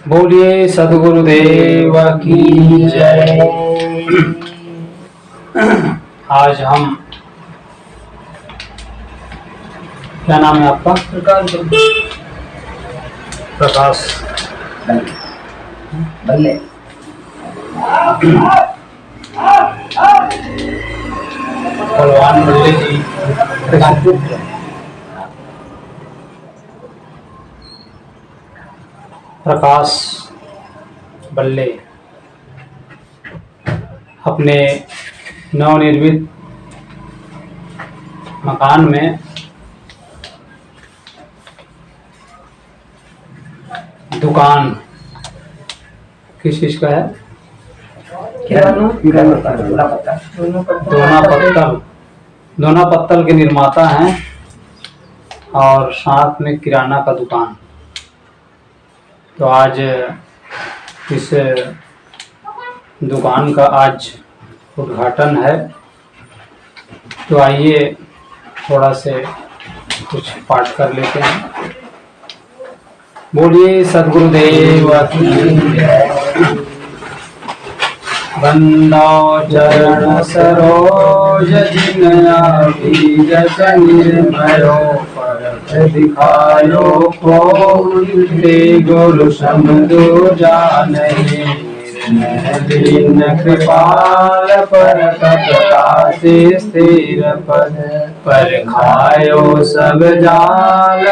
बोलिए सदगुरुदेव की जय। आज हम, क्या नाम है आपका? प्रकाश बल्ले। भगवान बल्ले जी प्रकाश बल्ले अपने नवनिर्मित मकान में दुकान किस चीज का है? दोना पत्तल के निर्माता हैं और साथ में किराना का दुकान। तो आज इस दुकान का आज उद्घाटन है। तो आइए थोड़ा से कुछ पाठ कर लेते हैं। बोलिए सद्गुरुदेव की जय। बंदो चरण सरोज जिनया बीज निर्मयो पर दिखायो को ते गुरु समझो जाने दीन कृपाल पर प्रकाश स्थिर पद पर खायो सब जाल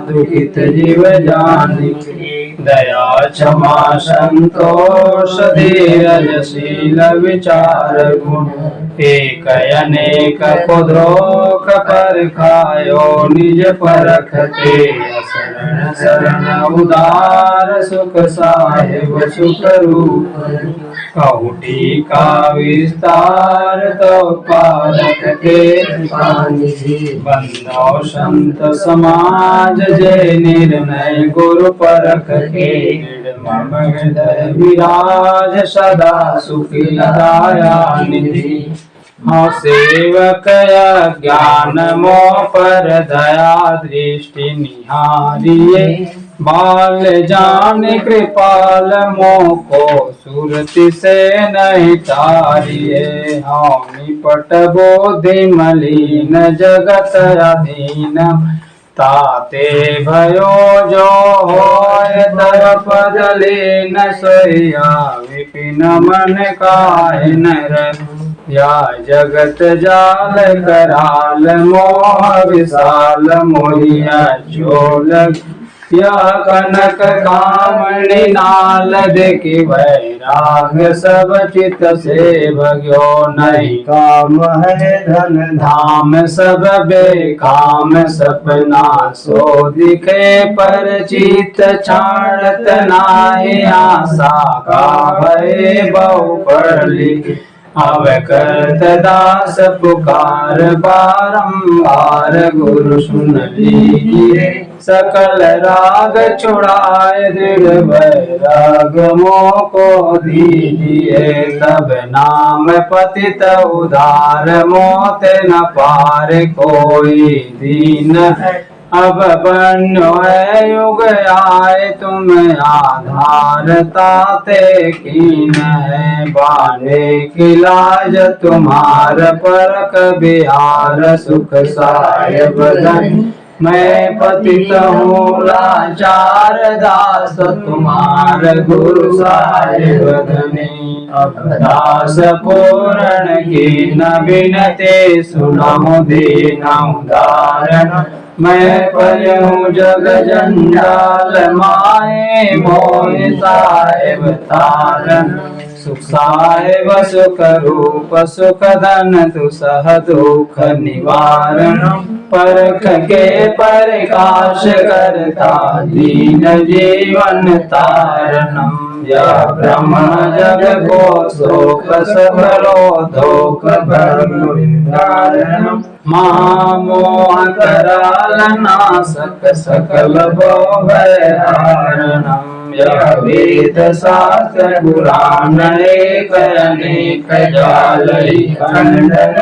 दुखित जीव जानिके दया क्षमा संतोष धीरजशील विचार गुण एक अनेक को द्रोख पर खायो निज परखते शरण शरण उदार सुख साहेब सुख रूप कौटी का विस्तार तो पारक के बंदो संत समाज जय निर्णय गुरु परख के मम हृदय विराज सदा सुखी दाया निधि हाँ सेवक ज्ञान मोह पर दया दृष्टि निहारिये बाल जान कृपाल मोह को सुरति से नहीं तारिये हाँ निपट बोधि मलिन जगत अधीन ताते भयो जो होय तरफ दलीन सोया विपिन मन काय नर या जगत जाल कराल मोह विशाल मोहिया चोल या कनक कामणी नाल देखी वैराग सब चित से भग्यो नहीं काम है धन धाम सब बेकाम सपना सो दिखे पर चित छाड़त नाहि आशा का भय बहु पढ़ लिख अब करत दास पुकार बारंबार गुरु सुन लीजिए सकल राग छुड़ाए दृढ़ वैराग मोह को दीजिए तब नाम पतित उधार मोत न पार कोई दीन अब बनो है युग आए तुम आधार ताते कीन है बाने की लाज तुम्हार परक बिहार सुख साहेब धन मैं पतित हूँ लाचार दास तुम्हार गुरु साहेब धनी दास पूर्ण की न बिनते सुनाऊं दीना उदाहरण मैं पर हूँ जग जंजाल माए मोह साहेब तारण सुख साहेब सुख रूप सुख धन तु सह दुख निवारण परख के प्रकाश करता दीन जीवन तारणम या ब्रह्म जग को शोक सकलो दुख भरणम महामोह कराल नाशक सकल भयहारणम यह वेद शास्त्र पुराण एक अनेक जालई खंडन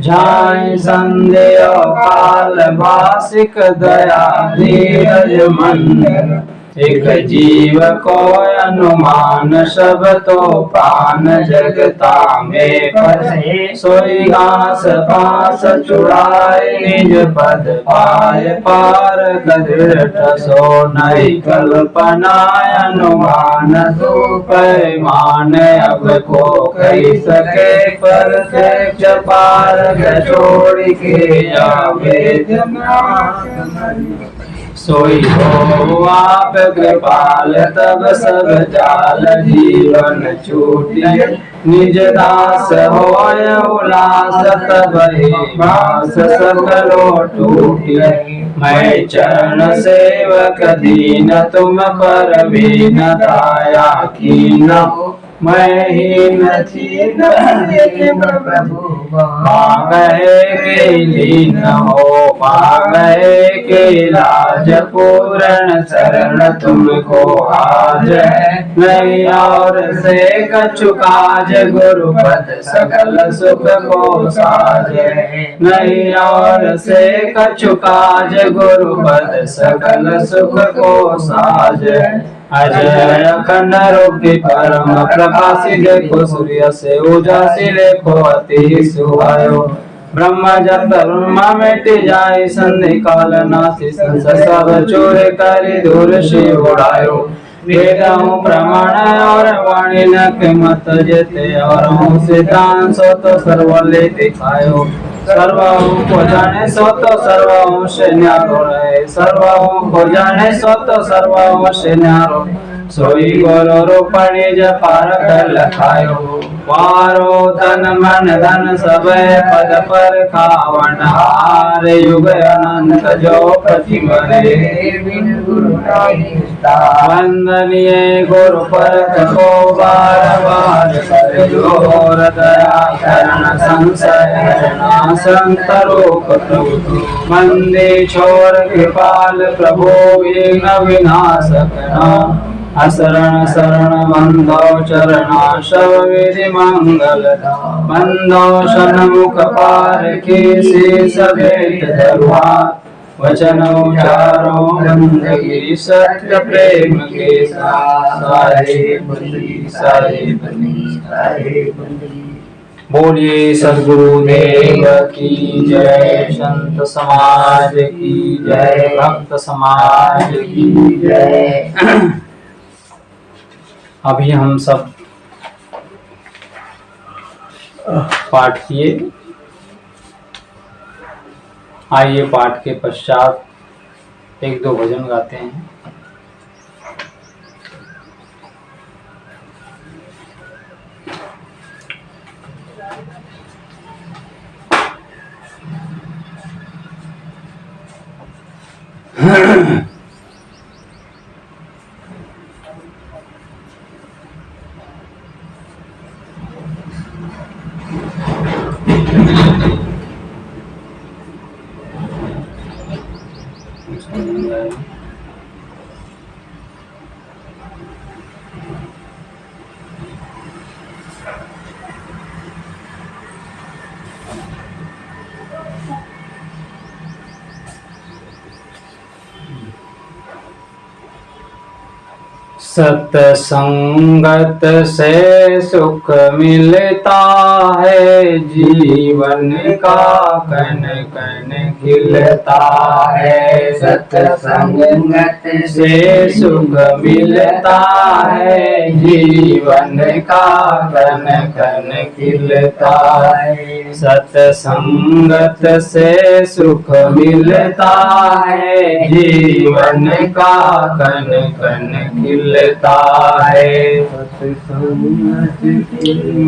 जाय संदेह काल भाषिक दया धीरज मंडन एक जीव को अनुमान सब तो प्राण जगता में फसे। सोई घास पास चुराए निज पद पाए पार कदृढ़ सो नई कल्पना अनुमान तू पैमान अब को कही सके पर पार छोड़ के जावे। सोई हो आप कृपाल तब सब जाल जीवन छूटिए। निज दास होय उल्लास तब ही बास सकलो टूटिए। मैं चरण सेवक दीन तुम पर बीन दाया कीन। मैं हीन थीन प्रभु पागए के लीन हो। पागए के लाज पूर्ण शरण तुमको आज है। नहीं और से कछु काज गुरु पद सकल सुख को साज। नहीं और से कछु काज गुरु पद सकल सुख को साज। अजय अखंड रूपी परम प्रकाशी देखो सूर्य से उजासी देखो अति सुहायो। ब्रह्म जब ब्रह्म मिट जाए संधि काल नासी संस सब चोर करि दूर से उड़ायो। वेदों प्रमाण और वाणी न मत जेते और सिद्धांत सो तो सर्वले दिखायो। सर्वों को जाने सो तो सर्वों से न्यारो रहे। सर्वों को जाने सो तो सर्वों से न्यारो। सोई गोरो रूपणी पार कर लखायो। वारो तन मन धन सब पद पर खावन हार। युग अनंत जो पति मरे वंदनीय गुरु पर को बार बार कर जोर। दया करण संशय हरण संत रूप प्रभु। मंदे छोर कृपाल प्रभु विघ्न विनाशक नाम। असरण शरण बंधो चरणाशव विधि मंगल। बंधो सन्मुख पार की शीस भेंट धरुआ। वचन उचारो बंदगी सत्य प्रेम के साहेब बली साहेब बली साहेब बली। बोलिए सद्गुरुदेव की जय। संत समाज की जय। भक्त समाज की जय। अभी हम सब पाठ किए। आइए पाठ के पश्चात एक दो भजन गाते हैं। सत्संगत से सुख मिलता है। जीवन का कण कण खिलता है। सत्संगत से सुख मिलता है। जीवन का कण कण खिलता है। सत्संगत से सुख मिलता है। जीवन का कण कण खिलता है।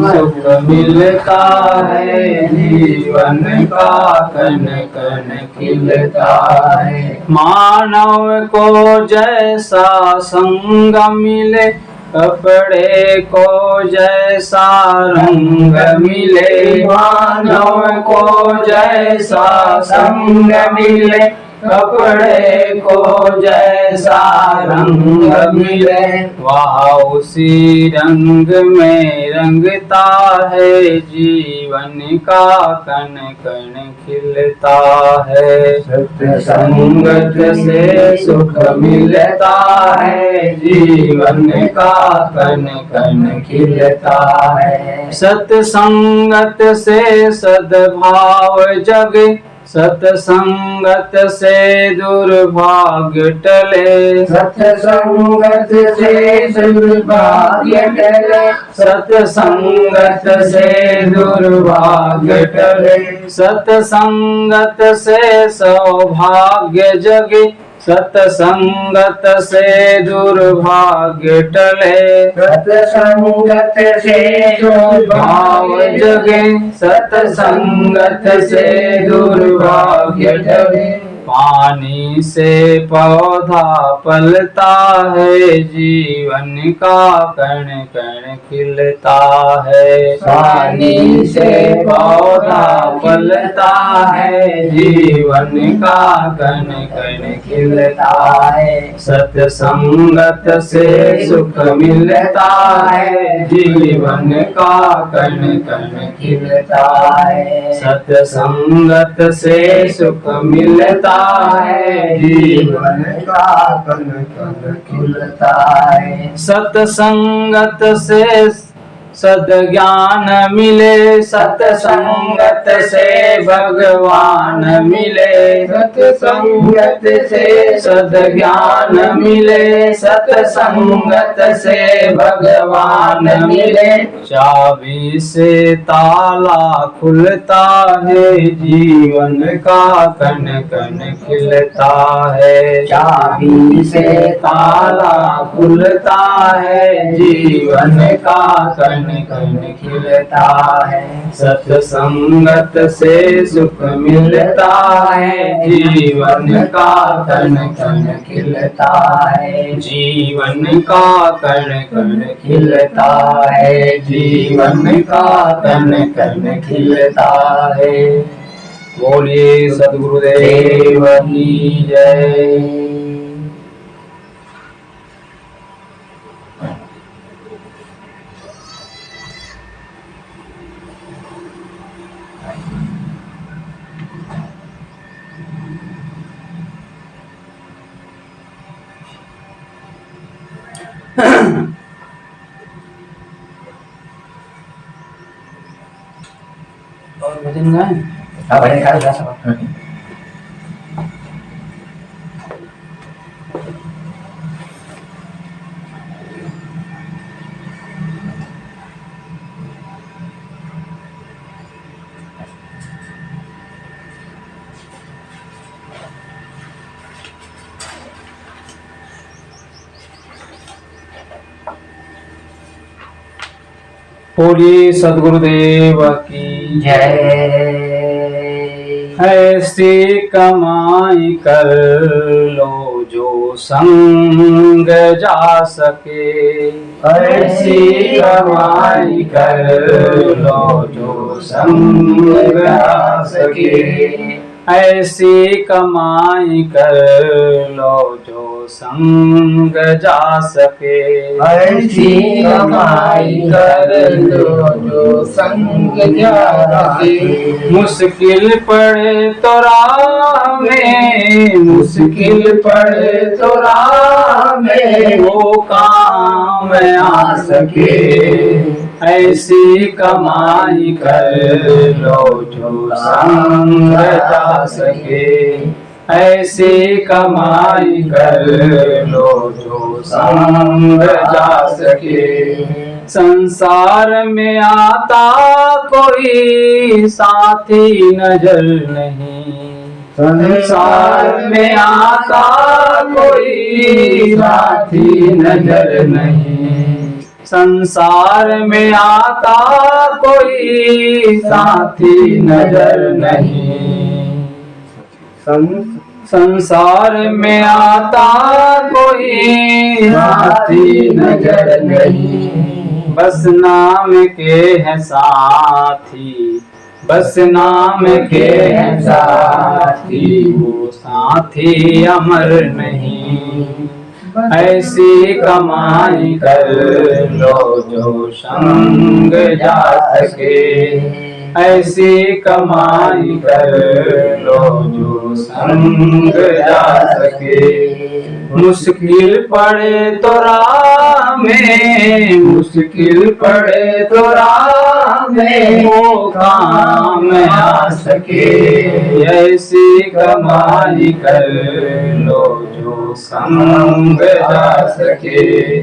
सुख मिलता है। जीवन का कण कण खिलता है। मानव को जैसा संग मिले कपड़े को जैसा रंग मिले। मानव को जैसा संग मिले कपड़े को जैसा रंग मिले वह उसी रंग में रंगता है, जीवन का कण कण खिलता है। सत्संगत से सुख मिलता है, जीवन का कण कण खिलता है। सत्संगत से सद्भाव जगे, सत्संगत से दुर्भाग्य टले, सत्संगत से दुर्भाग्य टले, सत्संगत से दुर्भाग्य टले, सत्संगत से सौभाग्य जगे, सत्संगत से दुर्भाग्य टले, सत्संगत से दुर्भाव जगे, सत्संगत से दुर्भाग्य टले। पानी से पौधा पलता है, जीवन का कण कण खिलता है। पानी से पौधा पलता है, जीवन का कण कण खिलता है। सत्संगत से सुख मिलता है, जीवन का कण कण खिलता है। सत्संगत से सुख मिलता है, जीवन का कण कण खिलता है। सत्संगत से सद्ज्ञान मिले, सत्संगत से भगवान मिले, सत्संगत से सद्ज्ञान मिले, सत्संगत से भगवान मिले। चाबी से ताला खुलता है, जीवन का कण कण खिलता है। चाबी से ताला खुलता है, जीवन का कण कण खिलता है। सत्संगत से सुख मिलता है, जीवन का कण कण खिलता है। जीवन का कण कण खिलता है, जीवन का कण कण खिलता है। बोलिए सद्गुरुदेव की जय। और भजन गाएं? हाँ भजन गा सब। बोलिए सद्गुरुदेव की जय। ऐसी कमाई कर लो जो संग जा सके, ऐसी कमाई कर लो जो संग जा सके। ऐसी कमाई कर लो जो संग जा सके, ऐसी कमाई कर लो जो संग जा सके। मुश्किल पड़े तो राह में, मुश्किल पड़े तो राह में वो काम आ सके। ऐसी कमाई कर लो जो संग जा सके, ऐसी कमाई कर लो जो संग जा सके। संसार में आता कोई साथी नजर नहीं, संसार में आता कोई साथी नजर नहीं। संसार में आता कोई साथी नजर नहीं। संसार में आता कोई साथी नजर नहीं। बस नाम के हैं साथी, बस नाम के हैं साथी, वो साथी अमर नहीं। ऐसी कमाई कर लो जो संग जा सके, ऐसी कमाई कर लो जो संग जा सके। मुश्किल पड़े तो राह में, मुश्किल पड़े तो राह में वो काम आ सके। ऐसी कमाई कर लो जो संग जा सके,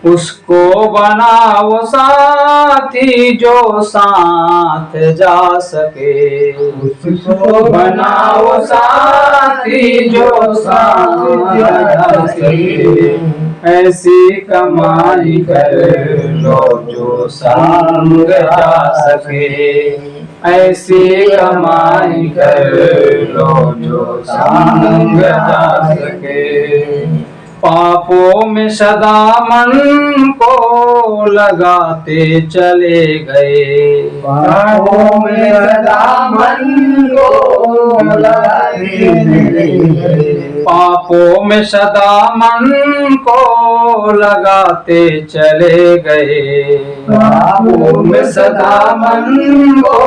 उसको बनाओ साथी जो साथ जा सके। उसको बनाओ साथी जो साथ जा सके, ऐसी कमाई कर लो जो संग जा सके, ऐसी कमाई कर लो जो संग जा सके। पापों में सदा मन को लगाते चले गए, पापों में सदा मन को लगाते चले गए, पापों में सदा मन को लगाते चले गए, पापों में सदा मन को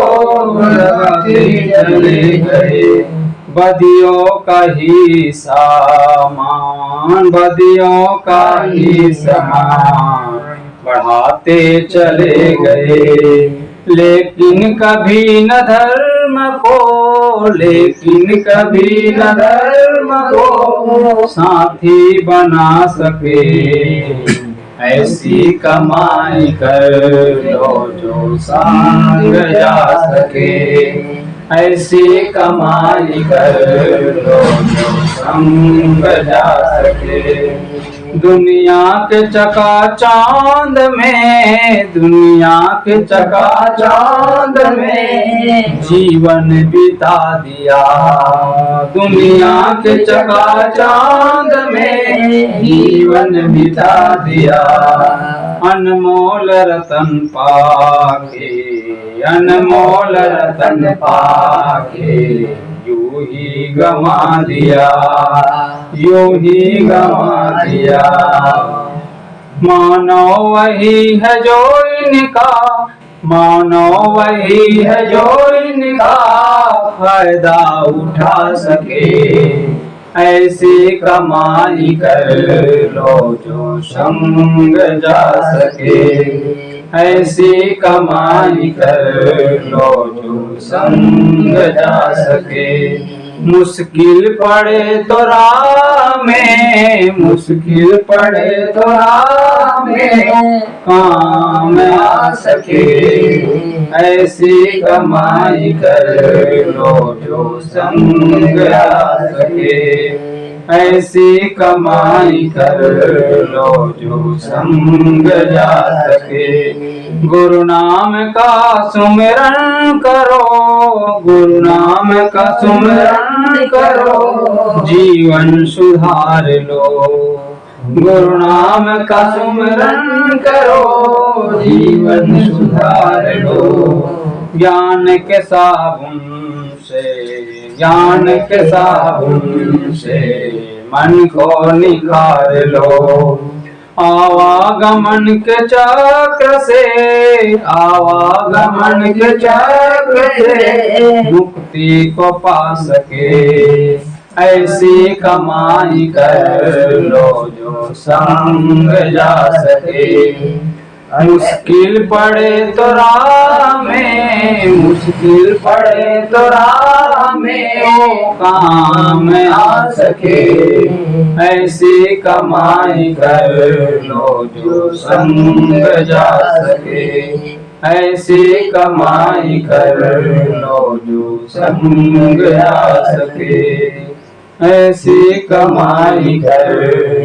लगाते चले गए। बदियों का ही सामान, बदियों का ही सामान बढ़ाते चले गए, लेकिन कभी न धर्म को, लेकिन कभी न धर्म को साथी बना सके। ऐसी कमाई कर लो जो संग जा सके, ऐसी कमाई कर लो जो संग जा सके। दुनिया के चकाचौंध में, दुनिया के चकाचौंध में जीवन बिता दिया, दुनिया के चकाचौंध में जीवन बिता दिया। अनमोल रतन पाके, अनमोल रतन पाके यूं ही गवा दिया, यूं ही गवा दिया। मानो वही है जो इनका, मानो वही है जो इनका फायदा उठा सके। ऐसी कमाई कर लो जो संग जा सके, ऐसी कमाई कर लो जो संग जा सके। मुश्किल पड़े तो राह में, मुश्किल पड़े तो राह में काम आ सके। ऐसी कमाई कर लो जो संग आ सके, ऐसी कमाई कर लो जो संग जा सके। गुरु नाम का सुमिरन करो, गुरु नाम का सुमिरन करो, जीवन सुधार लो। गुरु नाम का सुमिरन करो, जीवन सुधार लो। ज्ञान के साबुन से, ज्ञान के साबुन से मन को निखार लो। आवागमन के चक्र से, आवागमन के चक्र से मुक्ति को पा सके। ऐसी कमाई कर लो जो संग जा सके। मुश्किल पड़े तो राह में, मुश्किल पड़े तो राह में वो काम आ सके। ऐसी कमाई कर लो जो संग जा सके, ऐसी कमाई कर लो जो संग आ सके। ऐसी कमाई कर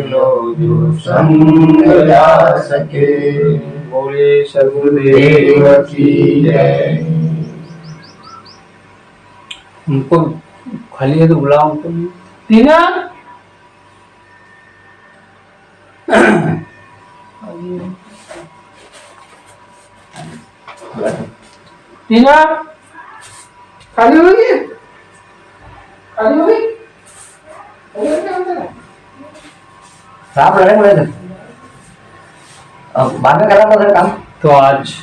लो जो संग आ सके। बोले सदगुरुदेव की जय। उनको खाली है तो बुलाओ उनको। टीना टीना खाली हो गई? खाली हो गई? साफ लड़े मुझे बाद में करा था काम। तो आज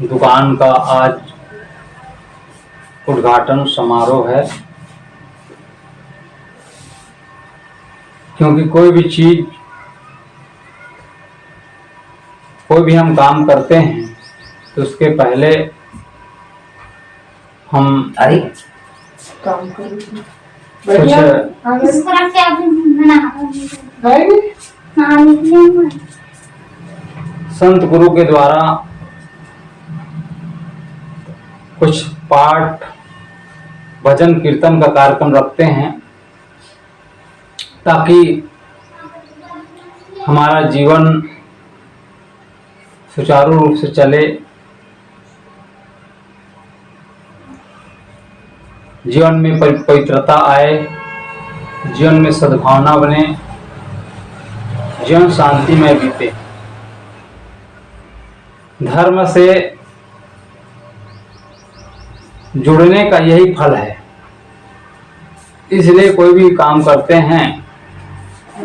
दुकान का आज उद्घाटन समारोह है, क्योंकि कोई भी चीज, कोई भी हम काम करते हैं तो उसके पहले हम अरे काम करो। कुछ इसको रख के आप बना खाएंगे? हाँ निकलेंगे। संत गुरु के द्वारा कुछ पाठ भजन कीर्तन का कार्यक्रम रखते हैं, ताकि हमारा जीवन सुचारू रूप से चले, जीवन में पवित्रता आए, जीवन में सद्भावना बने, जीवन शांति में बीते। धर्म से जुड़ने का यही फल है। इसलिए कोई भी काम करते हैं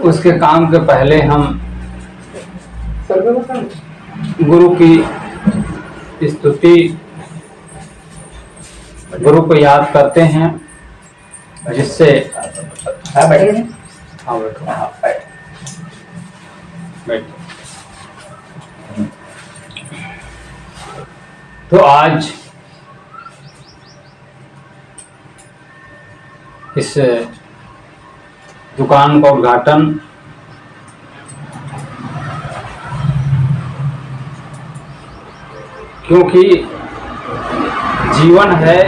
उसके काम के पहले हम गुरु की स्तुति, गुरु को याद करते हैं, जिससे हाँ बैठे। हाँ बैठो, हाँ बैठ। बैठो। तो आज इस दुकान का उद्घाटन क्योंकि जीवन है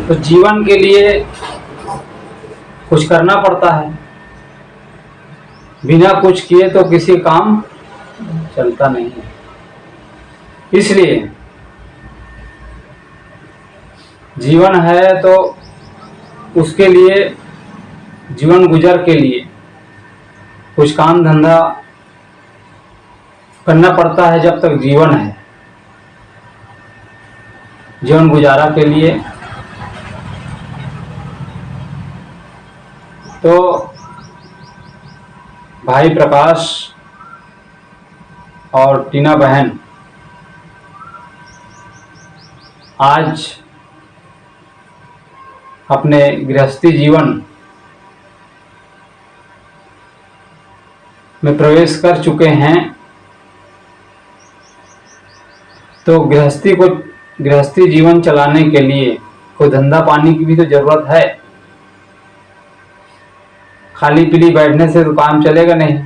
तो जीवन के लिए कुछ करना पड़ता है। बिना कुछ किए तो किसी काम चलता नहीं है। इसलिए जीवन है तो उसके लिए, जीवन गुजर के लिए कुछ काम धंधा करना पड़ता है जब तक जीवन है। जीवन गुजारा के लिए तो भाई प्रकाश और टीना बहन आज अपने गृहस्थी जीवन में प्रवेश कर चुके हैं। तो गृहस्थी जीवन चलाने के लिए कोई धंधा पानी की भी तो जरूरत है। खाली पीली बैठने से तो काम चलेगा नहीं,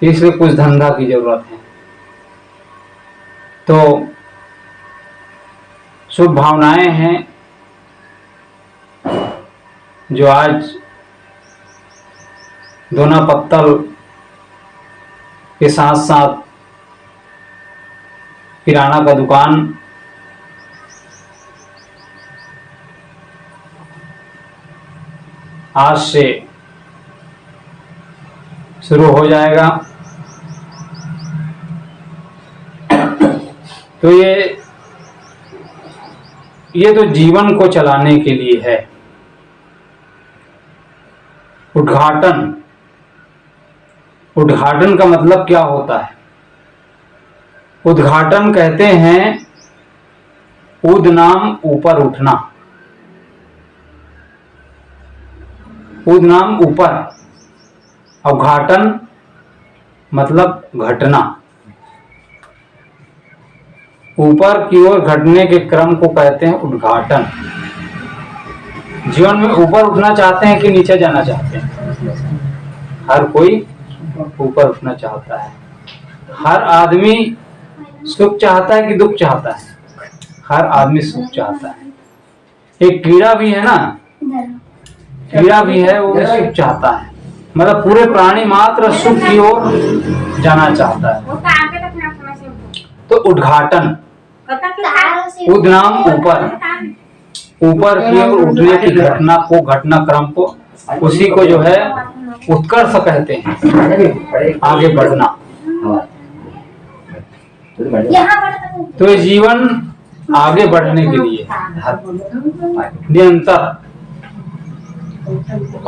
इसलिए कुछ धंधा की जरूरत है। तो शुभ भावनाएं हैं जो आज दोना पत्तल के साथ साथ किराना का दुकान आज से शुरू हो जाएगा। तो ये तो जीवन को चलाने के लिए है। उद्घाटन का मतलब क्या होता है? उद्घाटन कहते हैं उद नाम ऊपर उठना, उद नाम ऊपर, अवघाटन मतलब घटना। ऊपर की ओर घटने के क्रम को कहते हैं उद्घाटन। जीवन में ऊपर उठना चाहते हैं कि नीचे जाना चाहते हैं? हर कोई ऊपर उठना चाहता है। हर आदमी सुख चाहता है कि दुख चाहता है? हर आदमी सुख चाहता है। एक कीड़ा भी है ना, कीड़ा भी है, वो भी सुख चाहता है। मतलब पूरे प्राणी मात्र सुख की ओर जाना चाहता है। तो उद्घाटन, उद नाम ऊपर, ऊपर की ओर उठने की घटना को, घटनाक्रम को, उसी को जो है उत्कर्ष कहते हैं, आगे बढ़ना। यहाँ पर तो ये जीवन आगे बढ़ने के लिए निरंतर।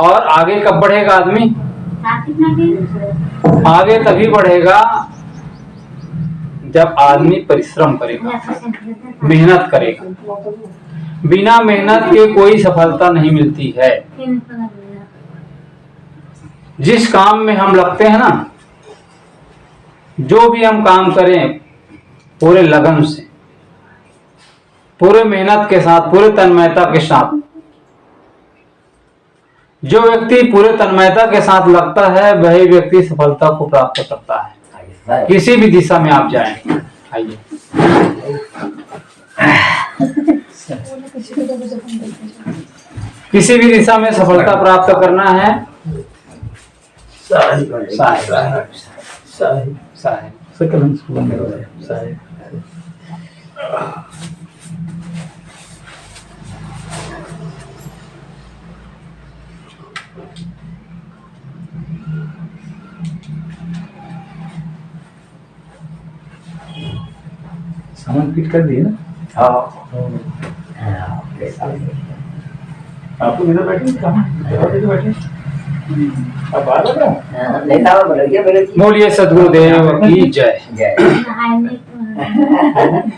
और आगे कब बढ़ेगा आदमी? आगे तभी बढ़ेगा जब आदमी परिश्रम करेगा, मेहनत करेगा। बिना मेहनत के कोई सफलता नहीं मिलती है। जिस काम में हम लगते हैं ना, जो भी हम काम करें पूरे लगन से, पूरे मेहनत के साथ, पूरे तन्मयता के साथ, जो व्यक्ति पूरे तन्मयता के साथ लगता है वही व्यक्ति सफलता को प्राप्त करता है। किसी भी दिशा में आप जाएं। आइए किसी भी दिशा में सफलता प्राप्त करना है, सामान फिट कर दिए ना? आपको इधर बैठे कहाँ बैठे? आप बाहर बैठ रहे हैं? बोलिए सद्गुरुदेव की जय।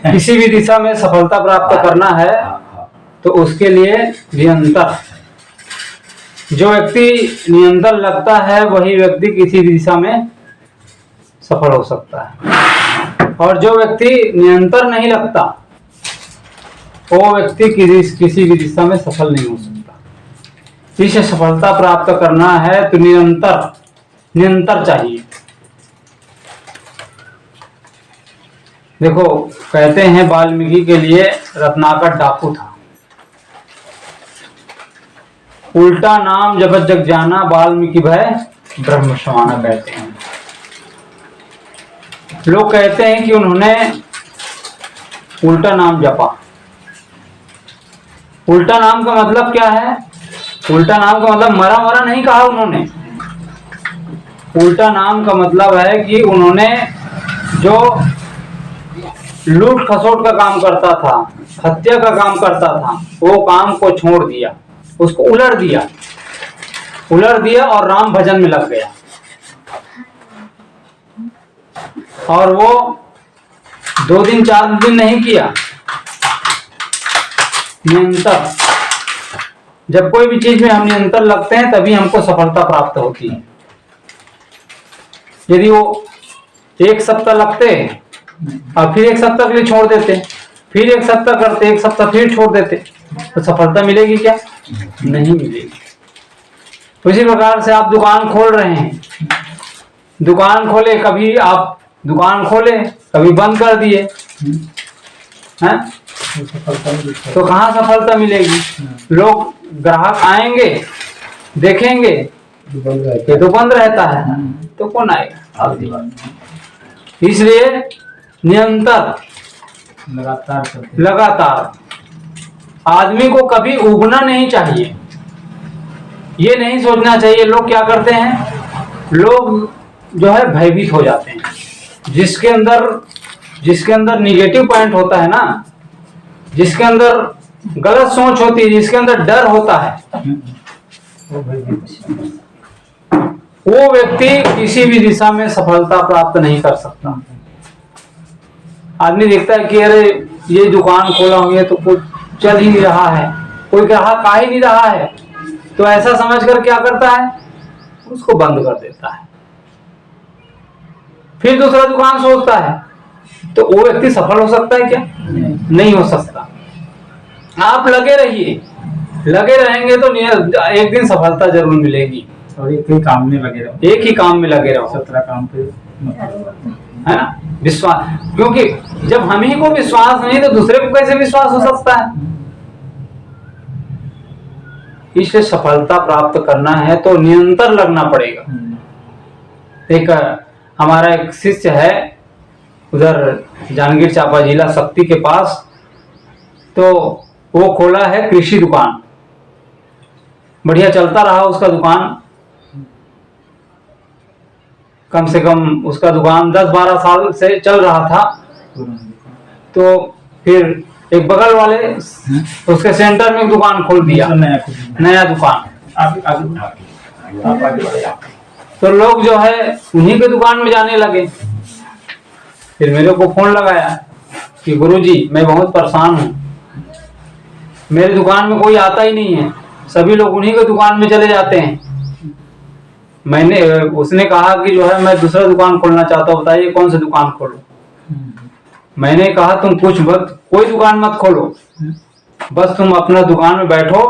किसी भी दिशा में सफलता प्राप्त करना है तो उसके लिए निरंतर, जो व्यक्ति निरंतर लगता है वही व्यक्ति किसी भी दिशा में सफल हो सकता है। और जो व्यक्ति निरंतर नहीं लगता वो व्यक्ति किसी भी दिशा में सफल नहीं हो सकता। इसे सफलता प्राप्त करना है तो निरंतर चाहिए। देखो, कहते हैं वाल्मीकि के लिए रत्नाकर डाकू था। उल्टा नाम जगत जग जाना, वाल्मीकि भय ब्रह्म समाना कहते हैं। लोग कहते हैं कि उन्होंने उल्टा नाम जपा। उल्टा नाम का मतलब क्या है? उल्टा नाम का मतलब मरा मरा नहीं कहा उन्होंने। उल्टा नाम का मतलब है कि उन्होंने जो लूट खसोट का काम करता था, हत्या का काम करता था, वो काम को छोड़ दिया, उसको उलट दिया और राम भजन में लग गया। और वो 2 दिन 4 दिन नहीं किया, निरंतर। जब कोई भी चीज में हम निरंतर लगते हैं तभी हमको सफलता प्राप्त होती है। यदि वो 1 सप्ताह लगते और फिर 1 सप्ताह के लिए छोड़ देते, फिर 1 सप्ताह करते, 1 सप्ताह फिर छोड़ देते, तो सफलता मिलेगी क्या? नहीं मिलेगी। उसी प्रकार से आप दुकान खोल रहे हैं, दुकान खोले, कभी आप दुकान खोले कभी बंद कर दिए हैं, तो कहाँ सफलता मिलेगी? लोग ग्राहक आएंगे, देखेंगे ये तो बंद रहता है, तो कौन आएगा? इसलिए निरंतर लगातार आदमी को कभी उबना नहीं चाहिए। ये नहीं सोचना चाहिए। लोग क्या करते हैं, लोग जो है भयभीत हो जाते हैं। जिसके अंदर निगेटिव पॉइंट होता है ना, जिसके अंदर गलत सोच होती है, जिसके अंदर डर होता है, वो व्यक्ति किसी भी दिशा में सफलता प्राप्त नहीं कर सकता। आदमी देखता है कि अरे ये दुकान खोला हुआ है तो कुछ चल ही नहीं रहा है, कोई ग्राहक आ ही नहीं रहा है, तो ऐसा समझकर क्या करता है, उसको बंद कर देता है। फिर दूसरा दुकान सोचता है, तो वो व्यक्ति सफल हो सकता है क्या? नहीं हो सकता। आप लगे रहिए, लगे रहेंगे तो एक दिन सफलता जरूर मिलेगी। और एक ही काम में लगे रहो, एक ही काम में लगे रहो, 17 काम पे, है ना? विश्वास, क्योंकि जब हम ही को विश्वास नहीं तो दूसरे को कैसे विश्वास हो सकता है? इसलिए सफलता प्राप्त करना है तो निरंतर लगना पड़ेगा। एक हमारा एक शिष्य है उधर जांजगीर चांपा जिला शक्ति के पास, तो वो खोला है कृषि दुकान, बढ़िया चलता रहा उसका दुकान। कम से कम उसका दुकान 10-12 साल से चल रहा था, तो फिर एक बगल वाले उसके सेंटर में एक दुकान खोल दिया, नया दुकान। तो लोग जो है उन्हीं के दुकान में जाने लगे। फिर मेरे को फोन लगाया कि गुरुजी मैं बहुत परेशान हूँ, मेरे दुकान में कोई आता ही नहीं है, सभी लोग उन्हीं के दुकान में चले जाते हैं। उसने कहा कि जो है मैं दूसरा दुकान खोलना चाहता हूँ, बताइए कौन सी दुकान खोलूं। मैंने कहा तुम कोई दुकान मत खोलो, बस तुम अपना दुकान में बैठो,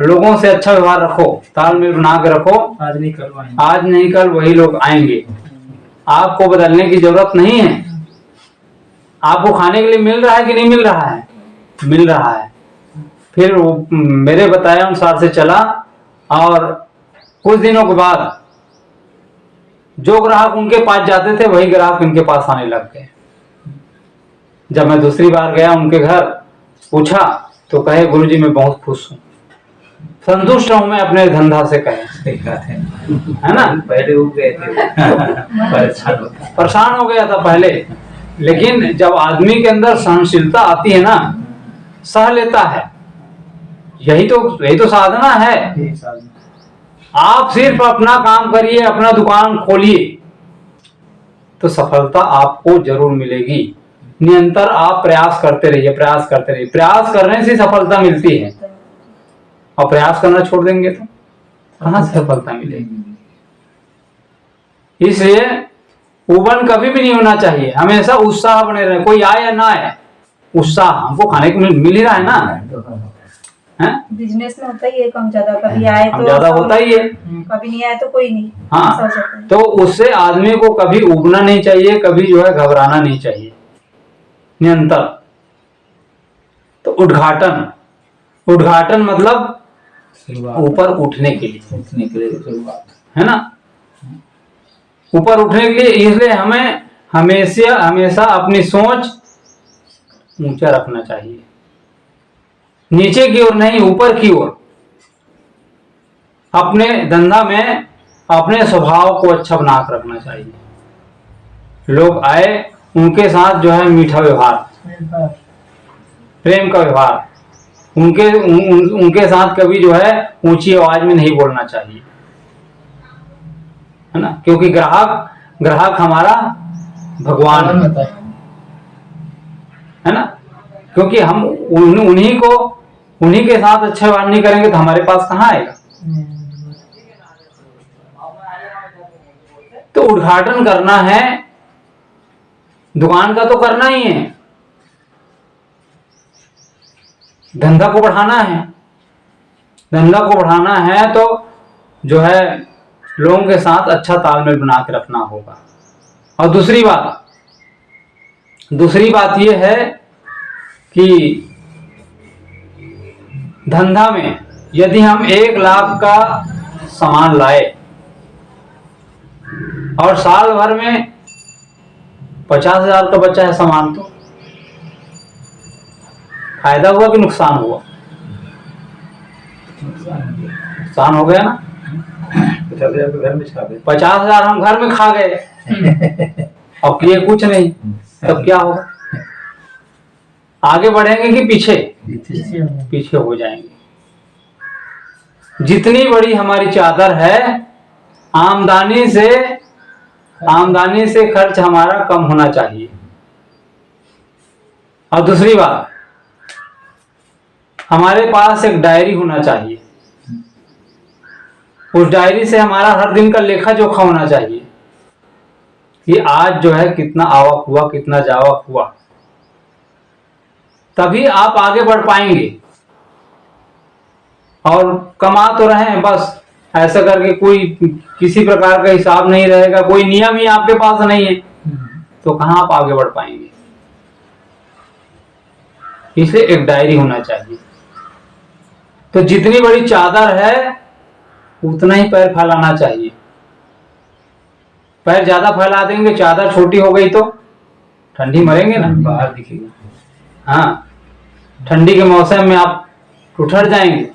लोगों से अच्छा व्यवहार रखो, तालमेल बना के रखो। आज नहीं कल वही लोग आएंगे। आपको बदलने की जरूरत नहीं है। आपको खाने के लिए मिल रहा है कि नहीं मिल रहा है? मिल रहा है। फिर वो मेरे बताए अनुसार से चला और कुछ दिनों के बाद जो ग्राहक उनके पास जाते थे वही ग्राहक इनके पास आने लग गए। जब मैं दूसरी बार गया उनके घर, पूछा तो कहे गुरुजी मैं बहुत खुश हूँ, संतुष्ट हूँ मैं अपने धंधा से, कहे है ना। पहले उग गए थे परेशान हो गया था पहले, लेकिन जब आदमी के अंदर सहनशीलता आती है ना, सह लेता है। यही तो साधना है। आप सिर्फ अपना काम करिए, अपना दुकान खोलिए तो सफलता आपको जरूर मिलेगी। निरंतर आप प्रयास करते रहिए, प्रयास करते रहिए। प्रयास करने से सफलता मिलती है, और प्रयास करना छोड़ देंगे तो कहां से सफलता मिलेगी। इसलिए उबन कभी भी नहीं होना चाहिए, हमेशा उत्साह बने रहे। कोई आए या ना आए, उत्साह हमको खाने को मिल ही रहा है ना। बिजनेस में होता ही है कम ज्यादा, कभी आए तो ज्यादा होता ही है, कभी नहीं आए तो कोई नहीं। हाँ, तो उससे आदमी को कभी उबना नहीं चाहिए, कभी जो है घबराना नहीं चाहिए। निरंतर तो उद्घाटन मतलब ऊपर उठने के लिए शुरुआत है ना, ऊपर उठने के लिए। इसलिए हमें हमेशा अपनी सोच ऊंचा रखना चाहिए, नीचे की ओर नहीं, ऊपर की ओर। अपने धंधा में अपने स्वभाव को अच्छा बना कर रखना चाहिए। लोग आए उनके साथ जो है मीठा व्यवहार, प्रेम का व्यवहार, उनके साथ कभी जो है ऊंची आवाज में नहीं बोलना चाहिए, है ना। क्योंकि ग्राहक हमारा भगवान है ना। क्योंकि हम उन्हीं के साथ अच्छा व्यवहार नहीं करेंगे तो हमारे पास कहाँ आएगा। तो उद्घाटन करना है, दुकान का तो करना ही है, धंधा को बढ़ाना है। धंधा को बढ़ाना है तो जो है लोगों के साथ अच्छा तालमेल बना के रखना होगा। और दूसरी बात यह है कि धंधा में यदि हम 1 लाख का सामान लाए और साल भर में 50,000 का बचा है सामान, तो फायदा हुआ कि नुकसान हुआ? नुकसान हो गया ना। 50,000 हम घर में खा गए और किए कुछ नहीं, तब क्या होगा? आगे बढ़ेंगे कि पीछे हो जाएंगे। जितनी बड़ी हमारी चादर है, आमदनी से खर्च हमारा कम होना चाहिए। और दूसरी बात, हमारे पास एक डायरी होना चाहिए। उस डायरी से हमारा हर दिन का लेखा जोखा होना चाहिए कि आज जो है कितना आवक हुआ, कितना जावक हुआ। तभी आप आगे बढ़ पाएंगे। और कमा तो रहे हैं, बस ऐसा करके कोई किसी प्रकार का हिसाब नहीं रहेगा, कोई नियम ही आपके पास नहीं है, तो कहां आप आगे बढ़ पाएंगे। इसलिए एक डायरी होना चाहिए। तो जितनी बड़ी चादर है उतना ही पैर फैलाना चाहिए। पैर ज्यादा फैला देंगे, चादर छोटी हो गई तो ठंडी मरेंगे ना, बाहर दिखेगा। हाँ, ठंडी के मौसम में आप ठुठर जाएंगे।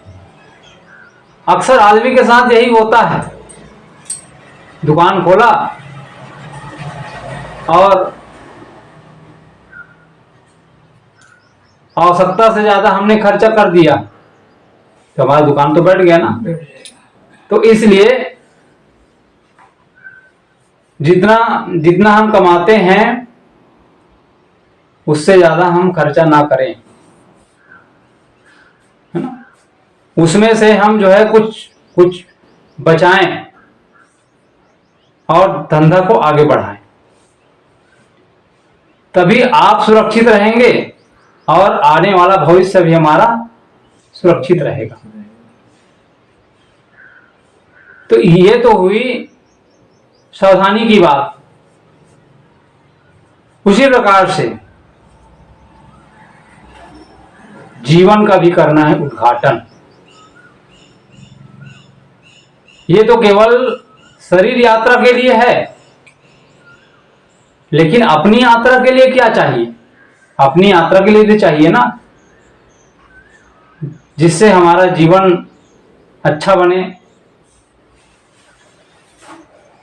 अक्सर आदमी के साथ यही होता है। दुकान खोला और आवश्यकता से ज्यादा हमने खर्चा कर दिया तो हमारा दुकान तो बैठ गया ना। तो इसलिए जितना जितना हम कमाते हैं उससे ज्यादा हम खर्चा ना करें, है ना। उसमें से हम जो है कुछ कुछ बचाएं और धंधा को आगे बढ़ाएं, तभी आप सुरक्षित रहेंगे और आने वाला भविष्य भी हमारा सुरक्षित रहेगा। तो ये तो हुई सावधानी की बात। उसी प्रकार से जीवन का भी करना है उद्घाटन। ये तो केवल शरीर यात्रा के लिए है, लेकिन अपनी यात्रा के लिए क्या चाहिए? अपनी यात्रा के लिए तो चाहिए ना, जिससे हमारा जीवन अच्छा बने।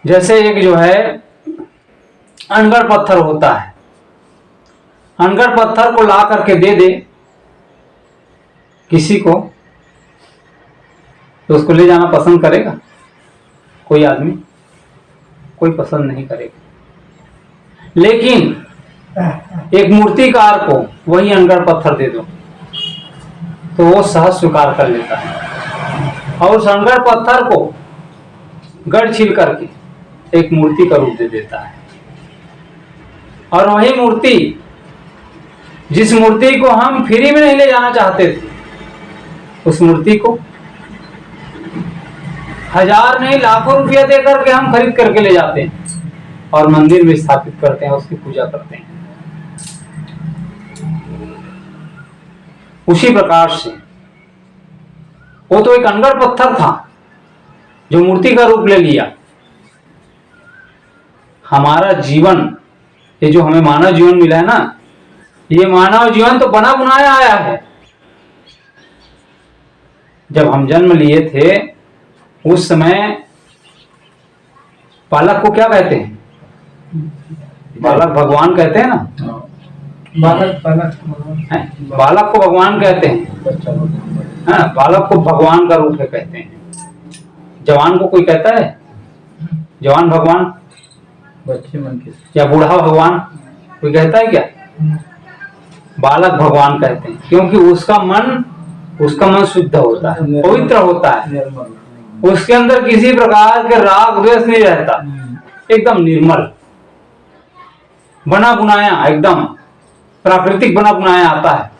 जैसे एक जो है अनगढ़ पत्थर होता है, अनगढ़ पत्थर को ला करके दे दे किसी को तो उसको ले जाना पसंद करेगा कोई आदमी? कोई पसंद नहीं करेगा। लेकिन एक मूर्तिकार को वही अनगढ़ पत्थर दे दो तो वो सहज स्वीकार कर लेता है और उस अनगढ़ पत्थर को गढ़ छील करके एक मूर्ति का रूप दे देता है। और वही मूर्ति, जिस मूर्ति को हम फ्री में नहीं ले जाना चाहते थे, उस मूर्ति को 1000 नहीं लाखों रुपया देकर के हम खरीद करके ले जाते हैं और मंदिर में स्थापित करते हैं, उसकी पूजा करते हैं। उसी प्रकार से वो तो एक अनगढ़ पत्थर था जो मूर्ति का रूप ले लिया। हमारा जीवन, ये जो हमें मानव जीवन मिला है ना, ये मानव जीवन तो बना बुनाया आया है। जब हम जन्म लिए थे उस समय बालक को क्या कहते हैं? बालक भगवान कहते हैं ना। बालक को भगवान कहते हैं। हाँ, बालक को भगवान का रूप है कहते हैं। जवान को कोई कहता है जवान भगवान? बच्चे मन के या बूढ़ा भगवान कोई कहता है क्या? बालक भगवान कहते हैं क्योंकि उसका मन शुद्ध होता है, पवित्र होता है। उसके अंदर किसी प्रकार के राग द्वेष नहीं रहता, एकदम निर्मल बना बुनाया, एकदम प्राकृतिक बना बुनाया आता है।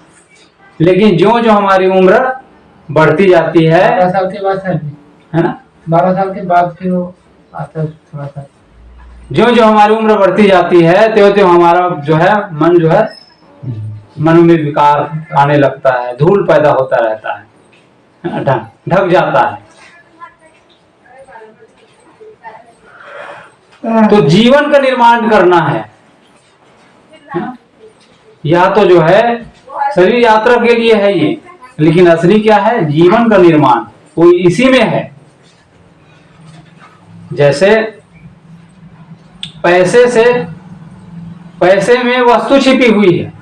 लेकिन जो जो हमारी उम्र बढ़ती जाती है, 12 साल के बाद है ना, 12 साल के बाद फिर वो आता है थोड़ा सा। जो जो हमारी उम्र बढ़ती जाती है त्यों त्यों हमारा जो है मन जो है मन में विकार आने लगता है, धूल पैदा होता रहता है, ढक जाता है। तो जीवन का निर्माण करना है। यह तो जो है शरीर यात्रा के लिए है ये, लेकिन असली क्या है? जीवन का निर्माण वो इसी में है। जैसे पैसे में वस्तु छिपी हुई है।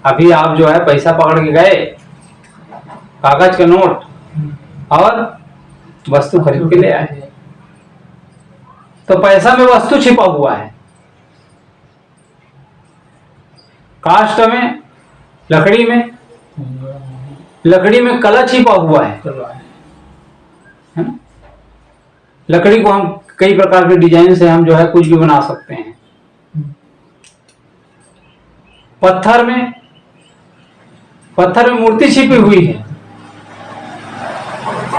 अभी आप जो है पैसा पकड़ के गए, कागज का नोट और वस्तु खरीद के ले आए, तो पैसा में वस्तु छिपा हुआ है। काष्ठ में, लकड़ी में कला छिपा हुआ है ना? लकड़ी को हम कई प्रकार के डिजाइन से हम जो है कुछ भी बना सकते हैं। पत्थर में मूर्ति छिपी हुई है।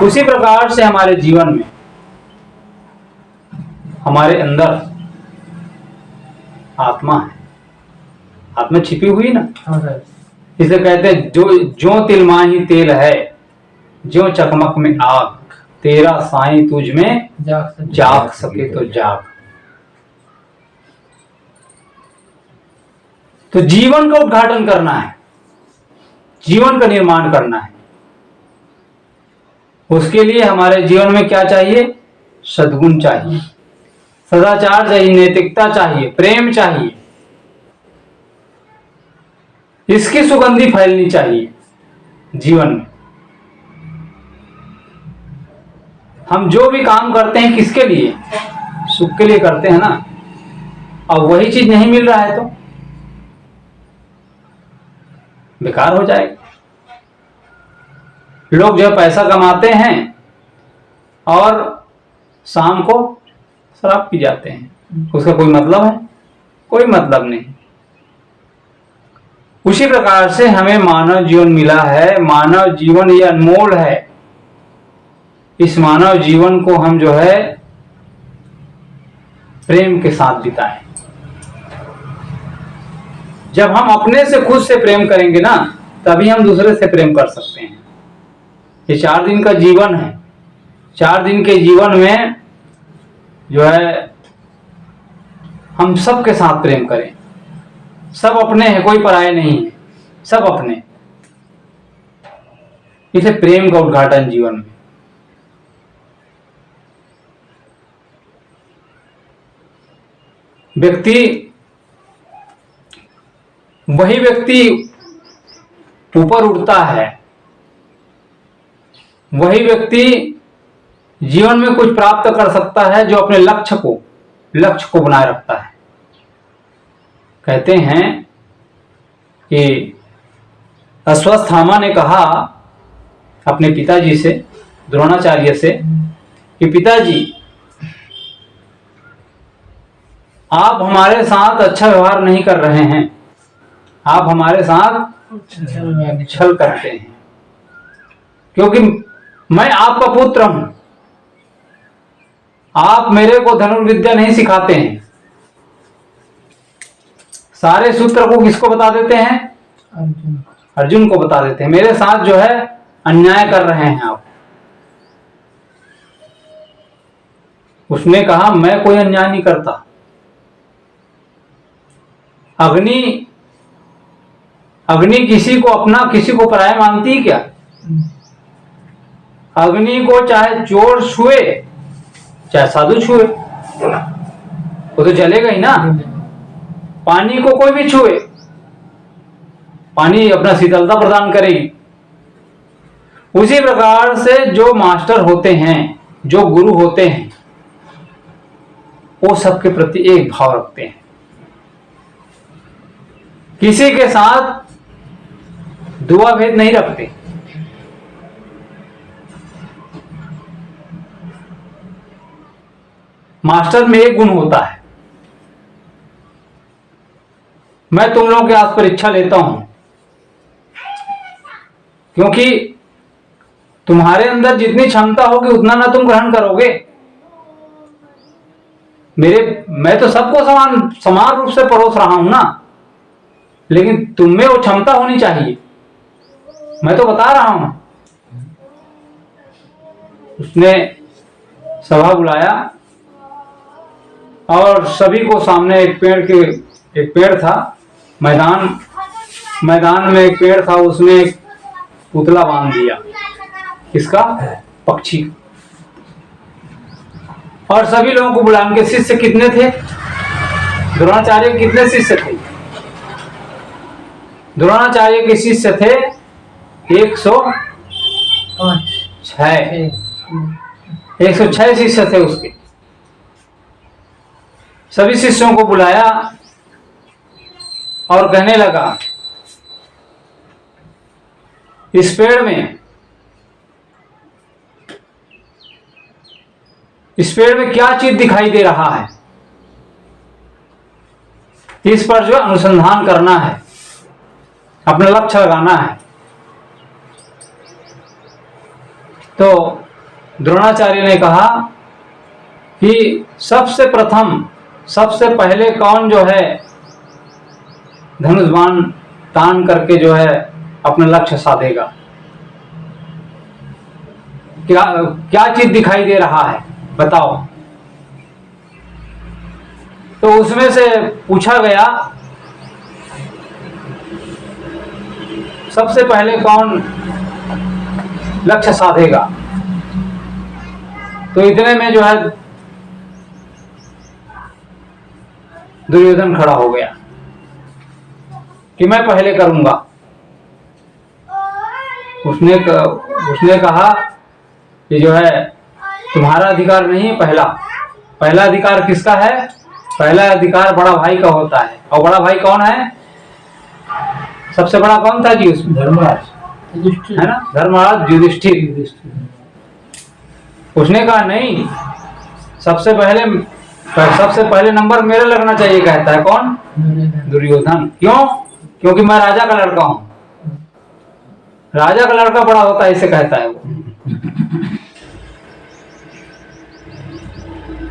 उसी प्रकार से हमारे जीवन में, हमारे अंदर आत्मा है, आत्मा छिपी हुई ना। इसे कहते हैं जो तिल माही तेल है, जो चकमक में आग, तेरा साईं तुझ में जाग सके तो जाग। तो जीवन का उद्घाटन करना है, जीवन का निर्माण करना है। उसके लिए हमारे जीवन में क्या चाहिए? सद्गुण चाहिए, सदाचार चाहिए, नैतिकता चाहिए, प्रेम चाहिए। इसकी सुगंधी फैलनी चाहिए जीवन में। हम जो भी काम करते हैं किसके लिए? सुख के लिए करते हैं ना। अब वही चीज नहीं मिल रहा है तो बेकार हो जाएगा। लोग जो पैसा कमाते हैं और शाम को शराब पी जाते हैं, उसका कोई मतलब है? कोई मतलब नहीं। उसी प्रकार से हमें मानव जीवन मिला है। मानव जीवन ये अनमोल है। इस मानव जीवन को हम जो है प्रेम के साथ बिताएं। जब हम अपने से खुद से प्रेम करेंगे ना, तभी हम दूसरे से प्रेम कर सकते हैं। ये 4 दिन का जीवन है। 4 दिन के जीवन में जो है हम सबके साथ प्रेम करें। सब अपने हैं, कोई पराये नहीं है, सब अपने। इसे प्रेम का उद्घाटन जीवन में। वही व्यक्ति ऊपर उठता है, वही व्यक्ति जीवन में कुछ प्राप्त कर सकता है जो अपने लक्ष्य को बनाए रखता है। कहते हैं कि अश्वत्थामा ने कहा अपने पिताजी से, द्रोणाचार्य से, कि पिताजी आप हमारे साथ अच्छा व्यवहार नहीं कर रहे हैं, आप हमारे साथ छल करते हैं, क्योंकि मैं आपका पुत्र हूं। आप मेरे को धनुर्विद्या नहीं सिखाते हैं। सारे सूत्र को किसको बता देते हैं? अर्जुन को बता देते हैं। मेरे साथ जो है अन्याय कर रहे हैं आप। उसने कहा मैं कोई अन्याय नहीं करता। अग्नि किसी को अपना किसी को पराया मानती है क्या? अग्नि को चाहे चोर छुए चाहे साधु छुए, वो तो जलेगा ही ना। पानी को कोई भी छुए, पानी अपना शीतलता प्रदान करेगी। उसी प्रकार से जो मास्टर होते हैं, जो गुरु होते हैं, वो सबके प्रति एक भाव रखते हैं। किसी के साथ दुआ भेद नहीं रखते। मास्टर में एक गुण होता है। मैं तुम लोगों के आज परीक्षा लेता हूं, क्योंकि तुम्हारे अंदर जितनी क्षमता होगी उतना ना तुम ग्रहण करोगे। मैं तो सबको समान रूप से परोस रहा हूं ना, लेकिन तुम में वो क्षमता होनी चाहिए। मैं तो बता रहा हूं। उसने सभा बुलाया और सभी को सामने एक पेड़ था, मैदान में एक पेड़ था, उसमें एक पुतला बांध दिया। किसका? पक्षी। और सभी लोगों को बुलाया। उनके शिष्य कितने थे? द्रोणाचार्य के कितने शिष्य थे? द्रोणाचार्य के शिष्य थे 106 शिष्य थे उसके। सभी शिष्यों को बुलाया और कहने लगा, इस पेड़ में क्या चीज दिखाई दे रहा है, इस पर जो अनुसंधान करना है, अपना लक्ष्य लगाना है। तो द्रोणाचार्य ने कहा कि सबसे पहले कौन जो है धनुष बाण तान करके जो है अपना लक्ष्य साधेगा। क्या चीज दिखाई दे रहा है बताओ। तो उसमें से पूछा गया सबसे पहले कौन लक्ष्य साधेगा। तो इतने में जो है दुर्योधन खड़ा हो गया। कि मैं पहले करूंगा। उसने कहा कि जो है तुम्हारा अधिकार नहीं है, पहला अधिकार किसका है? पहला अधिकार बड़ा भाई का होता है। और बड़ा भाई कौन है? सबसे बड़ा कौन था जी उसमें? धर्मराज युधिष्ठिर है ना, धर्मराज युधिष्ठिर। उसने कहा नहीं, सबसे पहले नंबर मेरा लगना चाहिए। कहता है कौन? दुर्योधन। क्यों? क्योंकि मैं राजा का लड़का हूं। राजा का लड़का बड़ा होता है, इसे कहता है वो।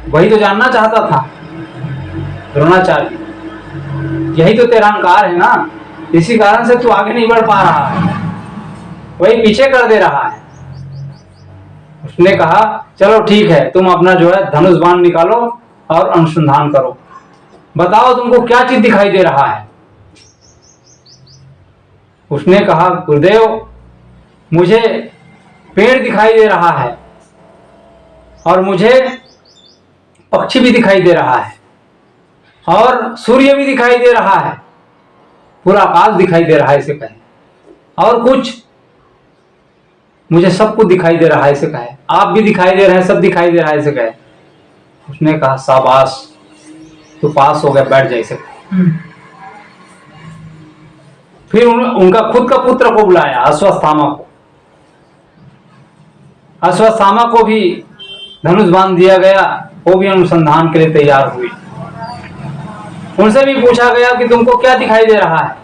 वही तो जानना चाहता था द्रोणाचार्य। यही तो तेरा अहंकार है ना, इसी कारण से तू आगे नहीं बढ़ पा रहा है, वही पीछे कर दे रहा है। उसने कहा चलो ठीक है, तुम अपना जो है धनुष बाण निकालो और अनुसंधान करो। बताओ तुमको क्या चीज दिखाई दे रहा है? उसने कहा गुरुदेव, मुझे पेड़ दिखाई दे रहा है और मुझे पक्षी भी दिखाई दे रहा है और सूर्य भी दिखाई दे रहा है, पूरा आकाश दिखाई दे रहा है इसे कहे, और कुछ मुझे सब कुछ दिखाई दे रहा है इसे कहे, आप भी दिखाई दे रहे हैं, सब दिखाई दे रहा है इसे कहे। उसने कहा शाबाश, तू पास हो गया, बैठ जा इसे कहे। फिर उनका खुद का पुत्र को बुलाया, अश्वत्थामा को। अश्वत्थामा को भी धनुष बांध दिया गया, वो भी अनुसंधान के लिए तैयार हुई। उनसे भी पूछा गया कि तुमको क्या दिखाई दे रहा है?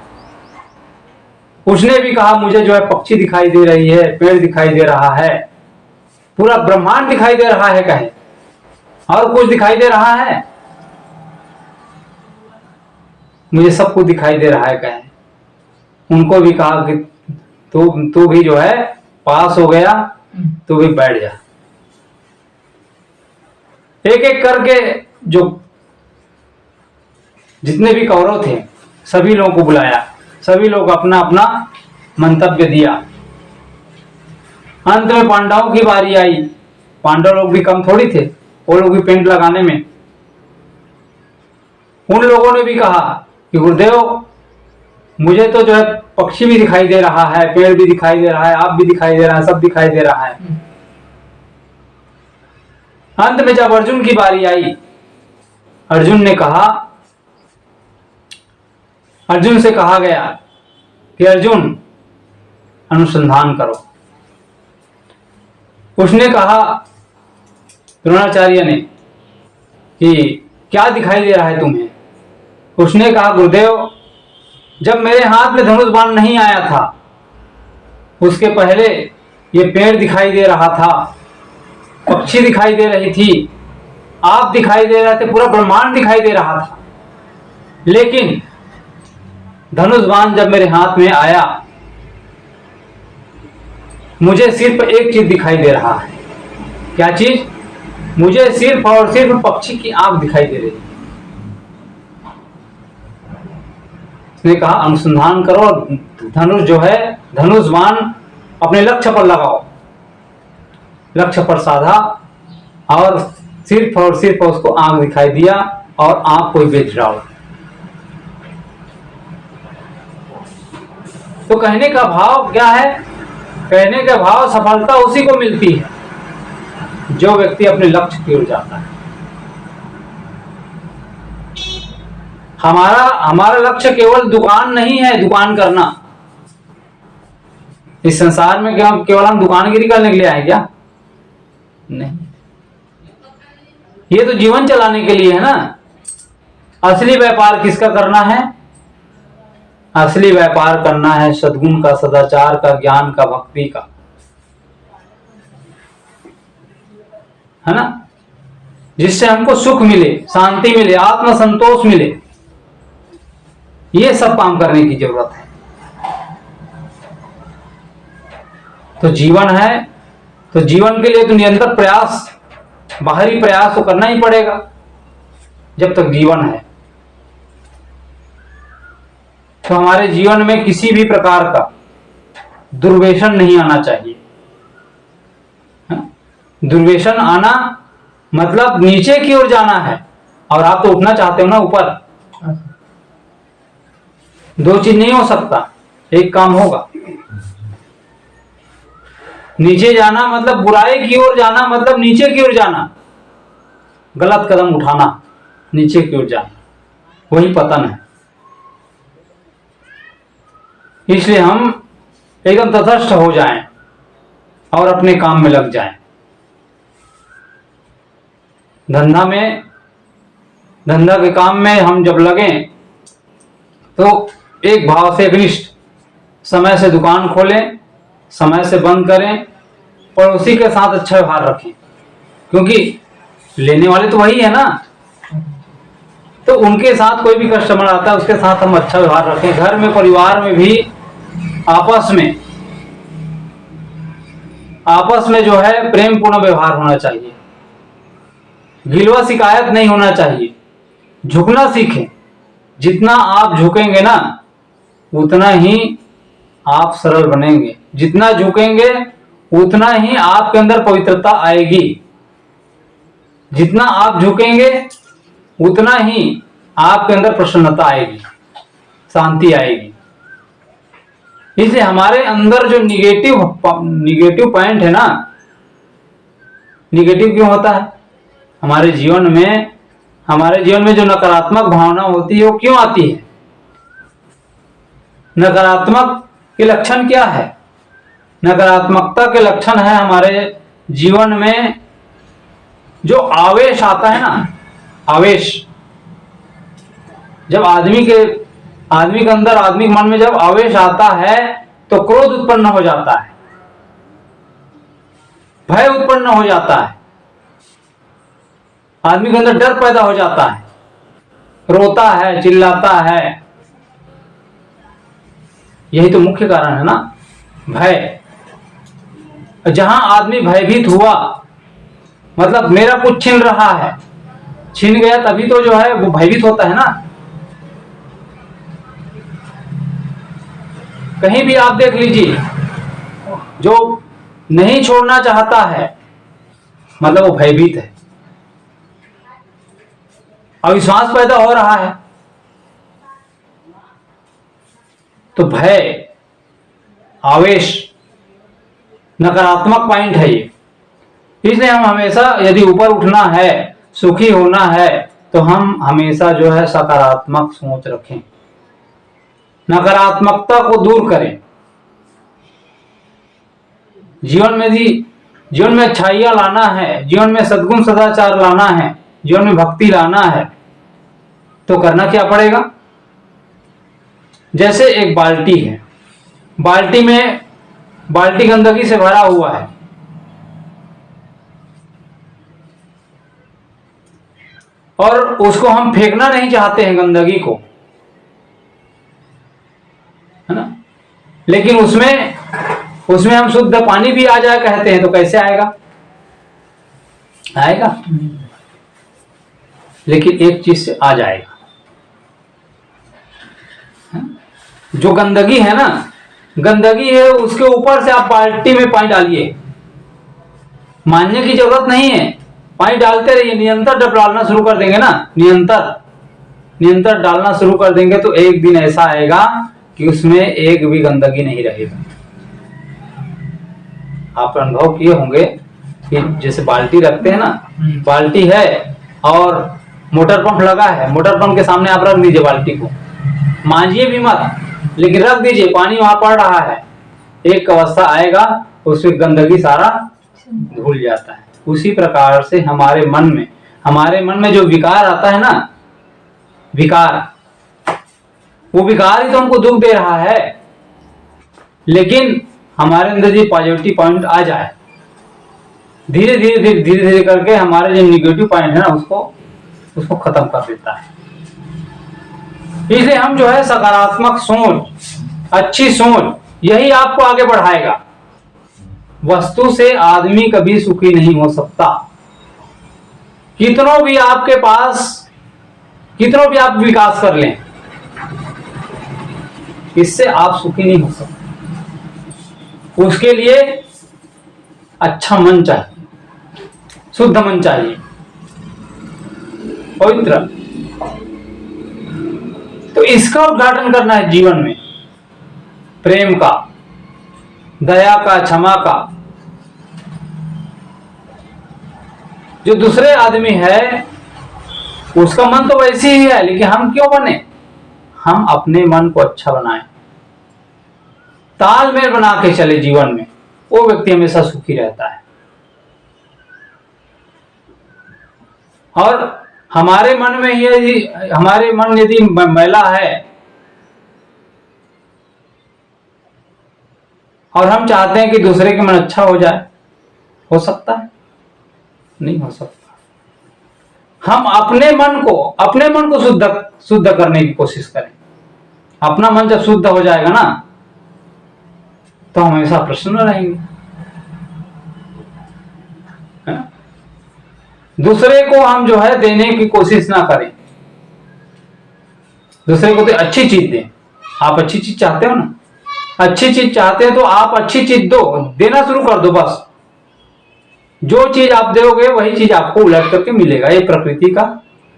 उसने भी कहा मुझे जो है पक्षी दिखाई दे रही है, पेड़ दिखाई दे रहा है, पूरा ब्रह्मांड दिखाई दे रहा है कहे, और कुछ दिखाई दे रहा है? मुझे सब कुछ दिखाई दे रहा है कहे। उनको भी कहा कि तू भी जो है पास हो गया, तू भी बैठ जा। एक एक करके जो जितने भी कौरव थे सभी लोगों को बुलाया, सभी लोग अपना अपना मंतव्य दिया। अंत में पांडवों की बारी आई। पांडव लोग भी कम थोड़ी थे, वो लोग भी पेंट लगाने में। उन लोगों ने भी कहा कि गुरुदेव, मुझे तो जो है पक्षी भी दिखाई दे रहा है, पेड़ भी दिखाई दे रहा है, आप भी दिखाई दे रहा है, सब दिखाई दे रहा है। अंत में जब अर्जुन की बारी आई, अर्जुन से कहा गया कि अर्जुन अनुसंधान करो। उसने कहा द्रोणाचार्य ने कि क्या दिखाई दे रहा है तुम्हें? उसने कहा गुरुदेव, जब मेरे हाथ में धनुष बाण नहीं आया था, उसके पहले ये पेड़ दिखाई दे रहा था, पक्षी दिखाई दे रही थी, आप दिखाई दे रहे थे, पूरा ब्रह्मांड दिखाई दे रहा था। लेकिन धनुष बाण जब मेरे हाथ में आया, मुझे सिर्फ एक चीज दिखाई दे रहा है। क्या चीज? मुझे सिर्फ और सिर्फ पक्षी की आंख दिखाई दे रही है। उसने कहा अनुसंधान करो, धनुष जो है, धनुष बाण अपने लक्ष्य पर लगाओ। लक्ष्य पर साधा और सिर्फ उसको आंख दिखाई दिया और आंख को बेच डालो। तो कहने का भाव क्या है? कहने का भाव सफलता उसी को मिलती है जो व्यक्ति अपने लक्ष्य की ओर जाता है। हमारा लक्ष्य केवल दुकान नहीं है, दुकान करना। इस संसार में केवल हम दुकानगिरी करने के लिए आए क्या? नहीं, ये तो जीवन चलाने के लिए है ना। असली व्यापार किसका करना है? असली व्यापार करना है सद्गुण का, सदाचार का, ज्ञान का, भक्ति का, है ना। जिससे हमको सुख मिले, शांति मिले, आत्म संतोष मिले। ये सब काम करने की जरूरत है। तो जीवन है, तो जीवन के लिए तो निरंतर प्रयास, बाहरी प्रयास तो करना ही पड़ेगा जब तक जीवन है। तो हमारे जीवन में किसी भी प्रकार का दुर्व्यसन नहीं आना चाहिए। दुर्व्यसन आना मतलब नीचे की ओर जाना है, और आप तो उठना चाहते हो ना ऊपर। दो चीज नहीं हो सकता, एक काम होगा। नीचे जाना मतलब बुराई की ओर जाना, मतलब नीचे की ओर जाना, गलत कदम उठाना, नीचे की ओर जाना, वही पतन है। इसलिए हम एकदम तटस्थ हो जाएं और अपने काम में लग जाएं। धंधा के काम में हम जब लगें तो एक भाव से एकनिष्ठ, समय से दुकान खोलें, समय से बंद करें, पड़ोसी के साथ अच्छा व्यवहार रखें, क्योंकि लेने वाले तो वही है ना। तो उनके साथ कोई भी कस्टमर आता है उसके साथ हम अच्छा व्यवहार रखें। घर में, परिवार में भी आपस में जो है प्रेम पूर्ण व्यवहार होना चाहिए, गिलवा शिकायत नहीं होना चाहिए। झुकना सीखें, जितना आप झुकेंगे ना उतना ही आप सरल बनेंगे, जितना झुकेंगे उतना ही आपके अंदर पवित्रता आएगी, जितना आप झुकेंगे उतना ही आपके अंदर प्रसन्नता आएगी, शांति आएगी। इसलिए हमारे अंदर जो निगेटिव पॉइंट है ना, निगेटिव क्यों होता है हमारे जीवन में जो नकारात्मक भावना होती है वो क्यों आती है? नकारात्मक के लक्षण क्या है? नकारात्मकता के लक्षण है हमारे जीवन में जो आवेश आता है ना, आवेश। जब आदमी के अंदर, आदमी के मन में जब आवेश आता है तो क्रोध उत्पन्न हो जाता है, भय उत्पन्न हो जाता है, आदमी के अंदर डर पैदा हो जाता है, रोता है, चिल्लाता है। यही तो मुख्य कारण है ना, भय। जहां आदमी भयभीत हुआ मतलब मेरा कुछ छिन रहा है, छिन गया तभी तो जो है वो भयभीत होता है ना। कहीं भी आप देख लीजिए, जो नहीं छोड़ना चाहता है मतलब वो भयभीत है, अविश्वास पैदा हो रहा है। तो भय, आवेश नकारात्मक पॉइंट है ये। इसलिए हम हमेशा यदि ऊपर उठना है, सुखी होना है, तो हम हमेशा जो है सकारात्मक सोच रखें, नकारात्मकता को दूर करें। जीवन में अच्छाइयां लाना है, जीवन में सद्गुण सदाचार लाना है, जीवन में भक्ति लाना है, तो करना क्या पड़ेगा? जैसे एक बाल्टी है, बाल्टी गंदगी से भरा हुआ है, और उसको हम फेंकना नहीं चाहते हैं गंदगी को, है ना। लेकिन उसमें हम शुद्ध पानी भी आ जाए कहते हैं, तो कैसे आएगा? लेकिन एक चीज से आ जाएगा, जो गंदगी है ना, गंदगी है, उसके ऊपर से आप बाल्टी में पानी डालिए, मानने की जरूरत नहीं है, पानी डालते रहिए। निरंतर जब डालना शुरू कर देंगे ना, निरंतर डालना शुरू कर देंगे तो एक दिन ऐसा आएगा कि उसमें एक भी गंदगी नहीं रहेगा। आप अनुभव किए होंगे कि जैसे बाल्टी रखते हैं ना, बाल्टी है और मोटर पंप लगा है, मोटर पंप के सामने आप रख दीजिए बाल्टी को, मांजिए भी मत, लेकिन रख दीजिए, पानी वहां पड़ रहा है, एक अवस्था आएगा उसमें गंदगी सारा धुल जाता है। उसी प्रकार से हमारे मन में जो विकार आता है ना, वो विकार ही तो हमको दुख दे रहा है। लेकिन हमारे अंदर जो पॉजिटिव पॉइंट आ जाए, धीरे धीरे करके हमारे जो निगेटिव पॉइंट है ना उसको खत्म कर देता है। इसलिए हम जो है सकारात्मक सोच, अच्छी सोच, यही आपको आगे बढ़ाएगा। वस्तु से आदमी कभी सुखी नहीं हो सकता। कितनों भी आप विकास कर लें, इससे आप सुखी नहीं हो सकते। उसके लिए अच्छा मन चाहिए, शुद्ध मन चाहिए, पवित्र। तो तो इसका उद्घाटन करना है जीवन में, प्रेम का, दया का, क्षमा का। जो दूसरे आदमी है उसका मन तो वैसे ही है, लेकिन हम क्यों बने? हम अपने मन को अच्छा बनाएं, तालमेल बना के चले जीवन में, वो व्यक्ति हमेशा सुखी रहता है। और हमारे मन में हमारे मन यदि मैला है और हम चाहते हैं कि दूसरे के मन अच्छा हो जाए, हो सकता है? नहीं हो सकता। हम अपने मन को शुद्ध करने की कोशिश करें। अपना मन जब शुद्ध हो जाएगा ना तो हम हमेशा प्रसन्न रहेंगे, है ना? दूसरे को हम जो है देने की कोशिश ना करें, दूसरे को तो अच्छी चीज दें। आप अच्छी चीज चाहते हो ना, अच्छी चीज चाहते हैं तो आप अच्छी चीज दो, देना शुरू कर दो। बस जो चीज आप दोगे वही चीज आपको उलट करके मिलेगा। ये प्रकृति का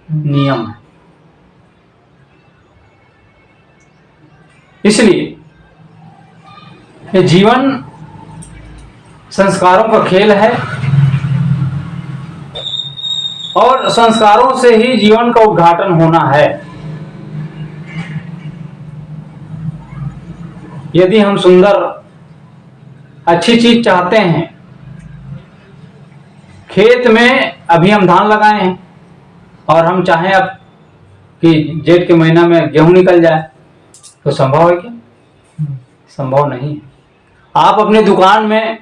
नियम है। इसलिए ये जीवन संस्कारों का खेल है और संस्कारों से ही जीवन का उद्घाटन होना है। यदि हम सुंदर अच्छी चीज चाहते हैं, खेत में अभी हम धान लगाए हैं और हम चाहें अब कि जेठ के महीना में गेहूं निकल जाए, तो संभव है क्या? संभव नहीं है। आप अपने दुकान में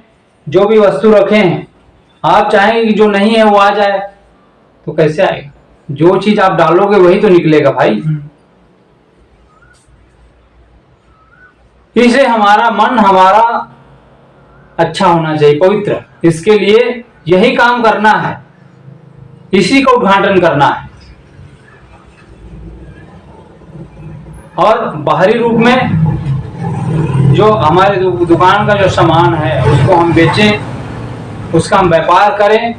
जो भी वस्तु रखे हैं, आप चाहेंगे कि जो नहीं है वो आ जाए, तो कैसे आएगा? जो चीज आप डालोगे वही तो निकलेगा भाई। इसलिए हमारा मन हमारा अच्छा होना चाहिए, पवित्र। इसके लिए यही काम करना है, इसी का उद्घाटन करना है। और बाहरी रूप में जो हमारे दुकान का जो सामान है उसको हम बेचें, उसका हम व्यापार करें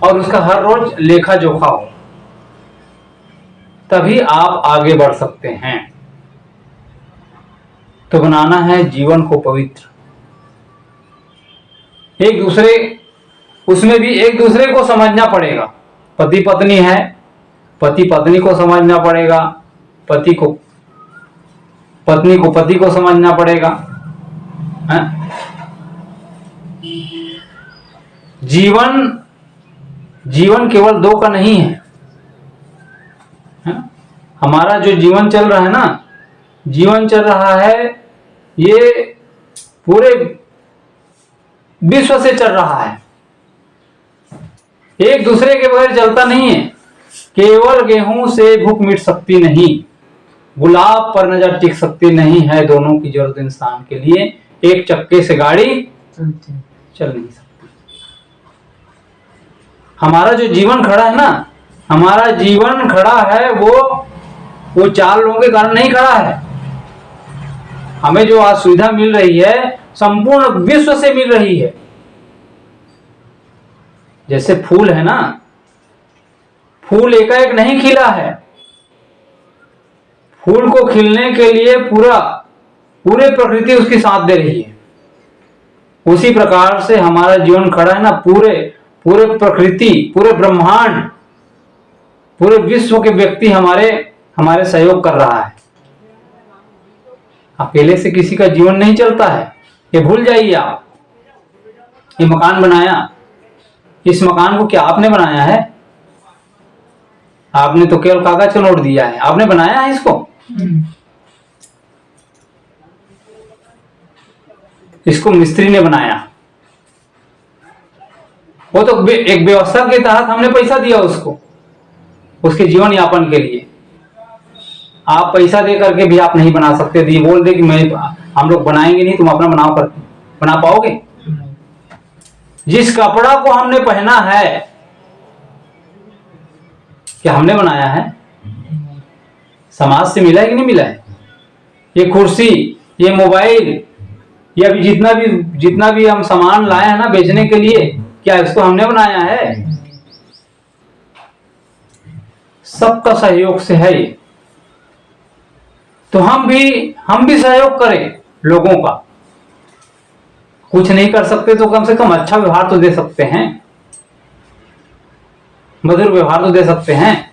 और उसका हर रोज लेखा जोखा हो, तभी आप आगे बढ़ सकते हैं। तो बनाना है जीवन को पवित्र। एक दूसरे, उसमें भी एक दूसरे को समझना पड़ेगा। पति पत्नी है, पति पत्नी को समझना पड़ेगा, पत्नी को पति को समझना पड़ेगा, है? जीवन केवल दो का नहीं है, है? हमारा जो जीवन चल रहा है ना, जीवन चल रहा है ये पूरे विश्व से चल रहा है, एक दूसरे के बगैर चलता नहीं है। केवल गेहूं से भूख मिट सकती नहीं, गुलाब पर नजर टिक सकती नहीं है। दोनों की जरूरत इंसान के लिए, एक चक्के से गाड़ी चल नहीं सकती। हमारा जो जीवन खड़ा है ना, हमारा जीवन खड़ा है वो चार लोगों के कारण नहीं खड़ा है। हमें जो आज सुविधा मिल रही है संपूर्ण विश्व से मिल रही है। जैसे फूल है ना, फूल एकाएक नहीं खिला है, फूल को खिलने के लिए पूरे प्रकृति उसकी साथ दे रही है। उसी प्रकार से हमारा जीवन खड़ा है ना, पूरे प्रकृति, पूरे ब्रह्मांड, पूरे विश्व के व्यक्ति हमारे सहयोग कर रहा है। अकेले से किसी का जीवन नहीं चलता है, ये भूल जाइए आप। ये मकान बनाया, इस मकान को क्या आपने बनाया है? आपने तो केवल कागज का नोट दिया है, आपने बनाया है इसको? इसको मिस्त्री ने बनाया, वो तो एक व्यवस्था के तहत हमने पैसा दिया उसको, उसके जीवन यापन के लिए। आप पैसा दे करके भी आप नहीं बना सकते थे, बोल दे कि हम लोग बनाएंगे नहीं, तुम अपना बना पाओगे? जिस कपड़ा को हमने पहना है क्या हमने बनाया है? समाज से मिला है कि नहीं मिला है? ये कुर्सी, ये मोबाइल, ये अभी जितना भी हम सामान लाए हैं ना बेचने के लिए, क्या इसको हमने बनाया है? सबका सहयोग से है ये। तो हम भी सहयोग करें लोगों का। कुछ नहीं कर सकते तो कम से कम अच्छा व्यवहार तो दे सकते हैं, मधुर व्यवहार तो दे सकते हैं।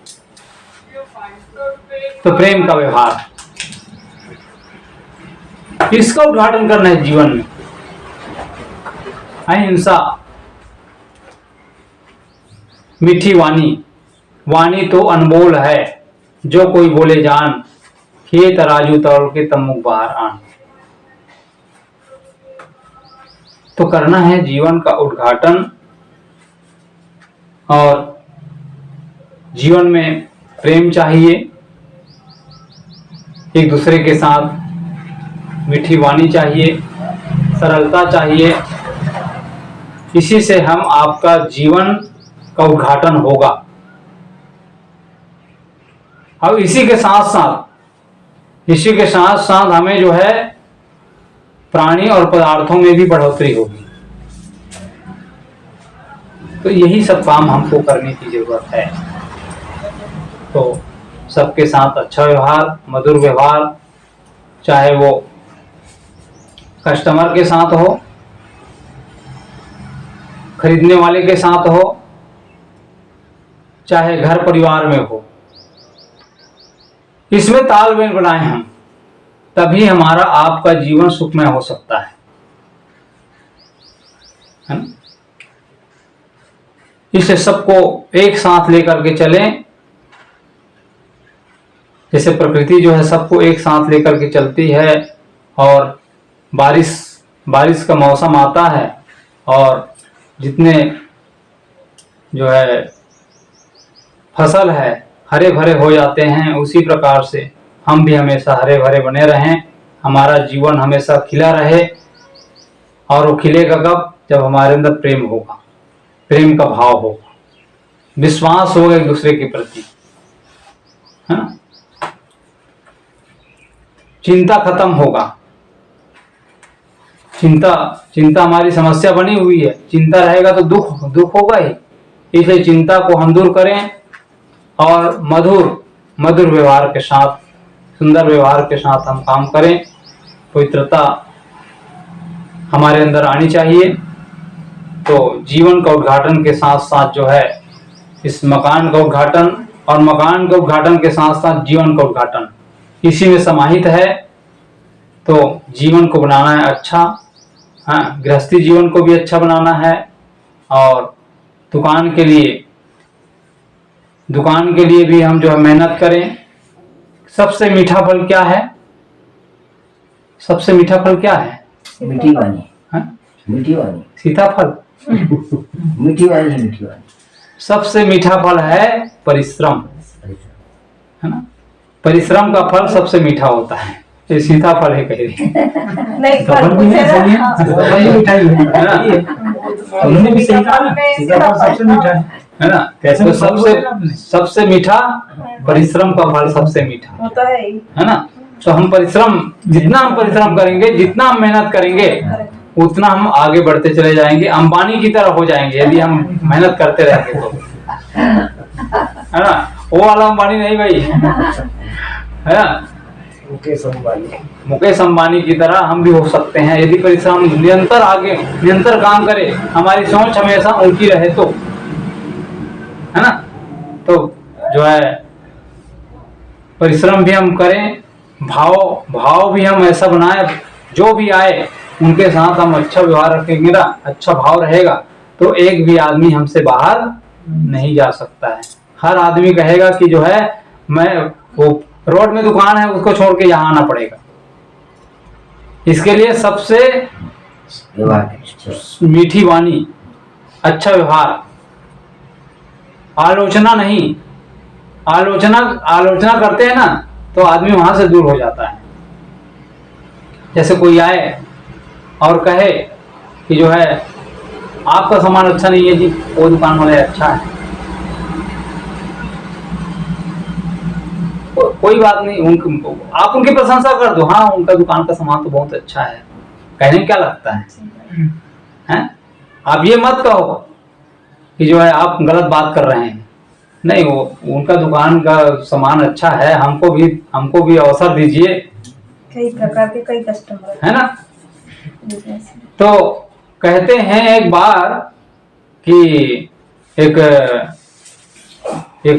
तो प्रेम का व्यवहार, इसका उद्घाटन करना है जीवन में। अहिंसा, मीठी वाणी, वाणी तो अनमोल है, जो कोई बोले जान, ये तराजू तौल के तब मुख बाहर आन। तो करना है जीवन का उद्घाटन, और जीवन में प्रेम चाहिए, एक दूसरे के साथ मीठी वाणी चाहिए, सरलता चाहिए। इसी से हम आपका जीवन का उद्घाटन होगा। अब इसी के साथ साथ हमें जो है प्राणी और पदार्थों में भी बढ़ोतरी होगी। तो यही सब काम हमको करने की जरूरत है। तो सबके साथ अच्छा व्यवहार, मधुर व्यवहार, चाहे वो कस्टमर के साथ हो, खरीदने वाले के साथ हो, चाहे घर परिवार में हो, इसमें तालमेल बनाए हम, तभी हमारा आपका जीवन सुखमय हो सकता है ना? इसे सबको एक साथ लेकर के चलें। जैसे प्रकृति जो है सबको एक साथ लेकर के चलती है, और बारिश का मौसम आता है और जितने जो है फसल है हरे भरे हो जाते हैं, उसी प्रकार से हम भी हमेशा हरे भरे बने रहें, हमारा जीवन हमेशा खिला रहे। और वो खिलेगा कब? जब हमारे अंदर प्रेम होगा, प्रेम का भाव होगा, विश्वास होगा एक दूसरे के प्रति, है ना? चिंता खत्म होगा। चिंता हमारी समस्या बनी हुई है, चिंता रहेगा तो दुख होगा ही। इसलिए चिंता को हम दूर करें और मधुर व्यवहार के साथ, सुंदर व्यवहार के साथ हम काम करें। पवित्रता हमारे अंदर आनी चाहिए। तो जीवन का उद्घाटन के साथ साथ जो है इस मकान का उद्घाटन, और मकान के उद्घाटन के साथ साथ जीवन का उद्घाटन इसी में समाहित है। तो जीवन को बनाना है अच्छा, हाँ, गृहस्थी जीवन को भी अच्छा बनाना है। और दुकान के लिए भी हम जो है मेहनत करें। सबसे मीठा फल क्या है? सबसे मीठा फल क्या है? मीठी वाणी, हाँ? मीठी वाणी, सीताफल। मीठी वाणी है, मीठी वाणी। सबसे मीठा फल है परिश्रम, है ना? परिश्रम का फल सबसे मीठा होता है। ये सीताफल है, कह रही नहीं, तो फल भी है, सही है, फल भी मिठाई है ना? उन्होंने भी सही कहा ना, सीताफल सबसे मीठा है ना? कैसे तो फल बोले आपने? सबसे मीठा परिश्रम का फल सबसे मीठा, वो तो है ही। है ना? तो हम जितना हम परिश्रम करेंगे, जितना हम मेहनत करेंगे, उतना हम आगे बढ़ते चले जाएंगे, अंबानी की तरह हो जाएंगे यदि हम मेहनत करते रहेंगे तो, है ना? वो वाला अंबानी नहीं भाई, है ना? मुकेश अंबानी की तरह हम भी हो सकते हैं यदि परिश्रम निरंतर काम करे, हमारी सोच हमेशा ऊंची रहे तो, है ना? तो जो है परिश्रम भी हम करें, भाव भी हम ऐसा बनाए, जो भी आए उनके साथ हम अच्छा व्यवहार रखेंगे ना, अच्छा भाव रहेगा, तो एक भी आदमी हमसे बाहर नहीं जा सकता है। हर आदमी कहेगा कि जो है मैं वो रोड में दुकान है उसको छोड़ के यहाँ आना पड़ेगा। इसके लिए सबसे मीठी वाणी, अच्छा व्यवहार, आलोचना नहीं। आलोचना करते हैं ना तो आदमी वहां से दूर हो जाता है। जैसे कोई आए और कहे कि जो है आपका सामान अच्छा नहीं है जी, वो दुकान वाले अच्छा है, कोई बात नहीं, आप उनकी प्रशंसा कर दो, हाँ उनका दुकान का सामान तो बहुत अच्छा है, कहने में क्या लगता है? हैं? आप ये मत कहो कि जो है आप गलत बात कर रहे हैं, नहीं, वो उनका दुकान का सामान अच्छा है, हमको भी अवसर दीजिए, कई प्रकार के कई कस्टमर है ना। बिजनेस में। तो कहते हैं एक बार कि एक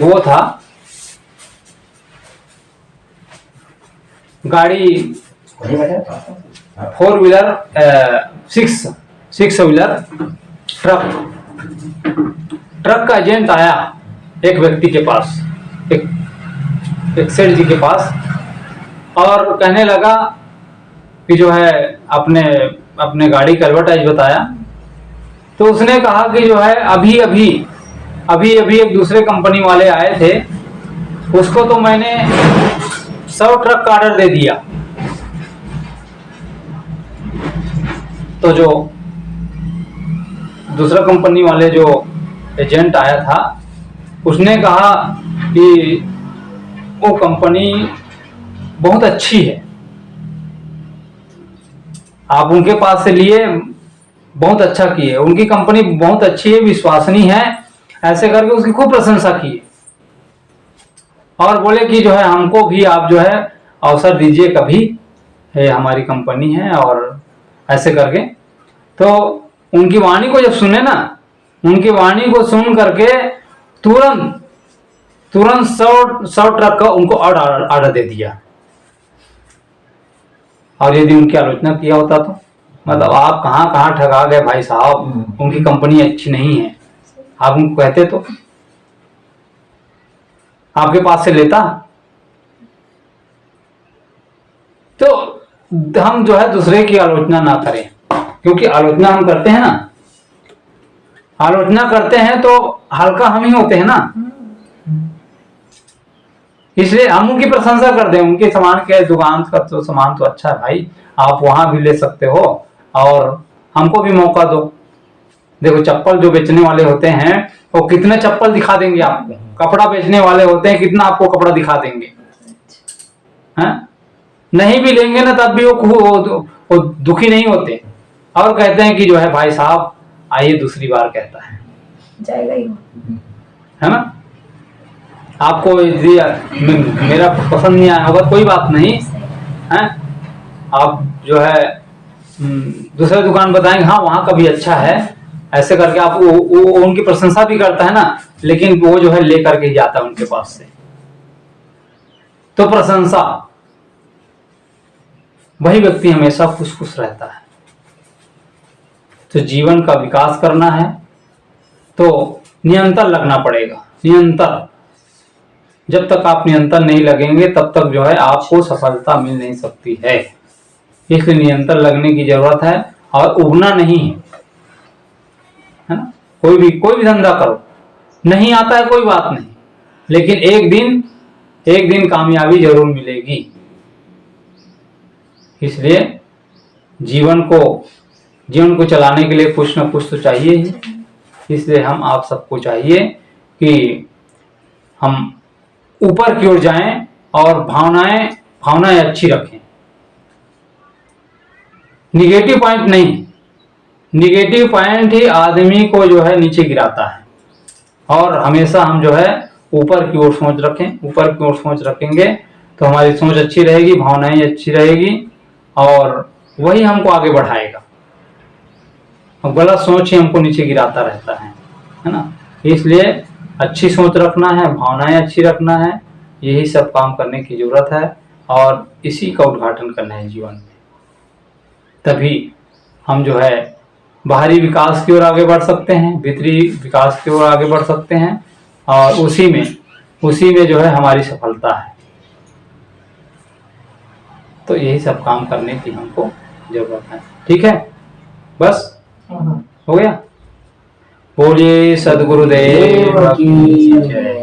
वो था, गाड़ी वही बेटा 4 व्हीलर 6 व्हीलर ट्रक का एजेंट आया एक व्यक्ति के पास, एक सेठ जी के पास, और कहने लगा कि जो है अपने गाड़ी का एडवर्टाइज बताया। तो उसने कहा कि जो है अभी अभी एक दूसरे कंपनी वाले आए थे, उसको तो मैंने 100 ट्रक का ऑर्डर दे दिया। तो जो दूसरा कंपनी वाले जो एजेंट आया था, उसने कहा कि वो कंपनी बहुत अच्छी है, आप उनके पास से लिए, बहुत अच्छा किए, उनकी कंपनी बहुत अच्छी है, विश्वसनीय है, ऐसे करके उसकी खूब प्रशंसा की। और बोले कि जो है हमको भी आप जो है अवसर दीजिए कभी, है हमारी कंपनी है, और ऐसे करके। तो उनकी वाणी को जब सुने ना, उनकी वाणी को सुन करके तुरंत 100 ट्रक का उनको ऑर्डर दे दिया। और यदि उनकी आलोचना किया होता तो मतलब आप कहाँ ठगा गए भाई साहब, उनकी कंपनी अच्छी नहीं है, आप उनको कहते तो आपके पास से लेता। तो हम जो है दूसरे की आलोचना ना करें, क्योंकि आलोचना हम करते हैं ना, आलोचना करते हैं तो हल्का हम ही होते हैं ना, इसलिए हम उनकी प्रशंसा कर दें, उनके सामान के दुकान का तो सामान तो अच्छा है भाई, आप वहां भी ले सकते हो और हमको भी मौका दो। देखो चप्पल जो बेचने वाले होते हैं वो कितने चप्पल दिखा देंगे आपको, कपड़ा बेचने वाले होते हैं कितना आपको कपड़ा दिखा देंगे, हैं? नहीं भी लेंगे ना तब भी वो दुखी नहीं होते और कहते हैं कि जो है भाई साहब आइए दूसरी बार, कहता है जाएगा ही। है ना। आपको यदि मेरा पसंद नहीं आया होगा कोई बात नहीं है, आप जो है दूसरा दुकान बताएंगे हाँ वहां का भी अच्छा है, ऐसे करके आप वो उनकी प्रशंसा भी करता है ना, लेकिन वो जो है लेकर के ही जाता है उनके पास से। तो प्रशंसा, वही व्यक्ति हमेशा खुश खुश रहता है। तो जीवन का विकास करना है तो निरंतर लगना पड़ेगा, निरंतर। जब तक आप निरंतर नहीं लगेंगे तब तक जो है आपको सफलता मिल नहीं सकती है, इसलिए निरंतर लगने की जरूरत है और उगना नहीं है ना। कोई भी धंधा करो, नहीं आता है कोई बात नहीं, लेकिन एक दिन कामयाबी जरूर मिलेगी। इसलिए जीवन को चलाने के लिए कुछ ना कुछ तो चाहिए ही, इसलिए हम आप सबको चाहिए कि हम ऊपर की ओर जाएं और भावनाएं अच्छी रखें। निगेटिव पॉइंट नहीं, निगेटिव पॉइंट ही आदमी को जो है नीचे गिराता है। और हमेशा हम जो है ऊपर की ओर सोच रखें, ऊपर की ओर सोच रखेंगे तो हमारी सोच अच्छी रहेगी, भावनाएं अच्छी रहेगी और वही हमको आगे बढ़ाएगा। और गलत सोच ही हमको नीचे गिराता रहता है ना। इसलिए अच्छी सोच रखना है, भावनाएं अच्छी रखना है, यही सब काम करने की जरूरत है और इसी का उद्घाटन करना है जीवन में। तभी हम जो है बाहरी विकास की ओर आगे बढ़ सकते हैं, भीतरी विकास की ओर आगे बढ़ सकते हैं और उसी में जो है हमारी सफलता है। तो यही सब काम करने की हमको जरूरत है। ठीक है, बस हो गया। बोलिए सद्गुरुदेव की जय।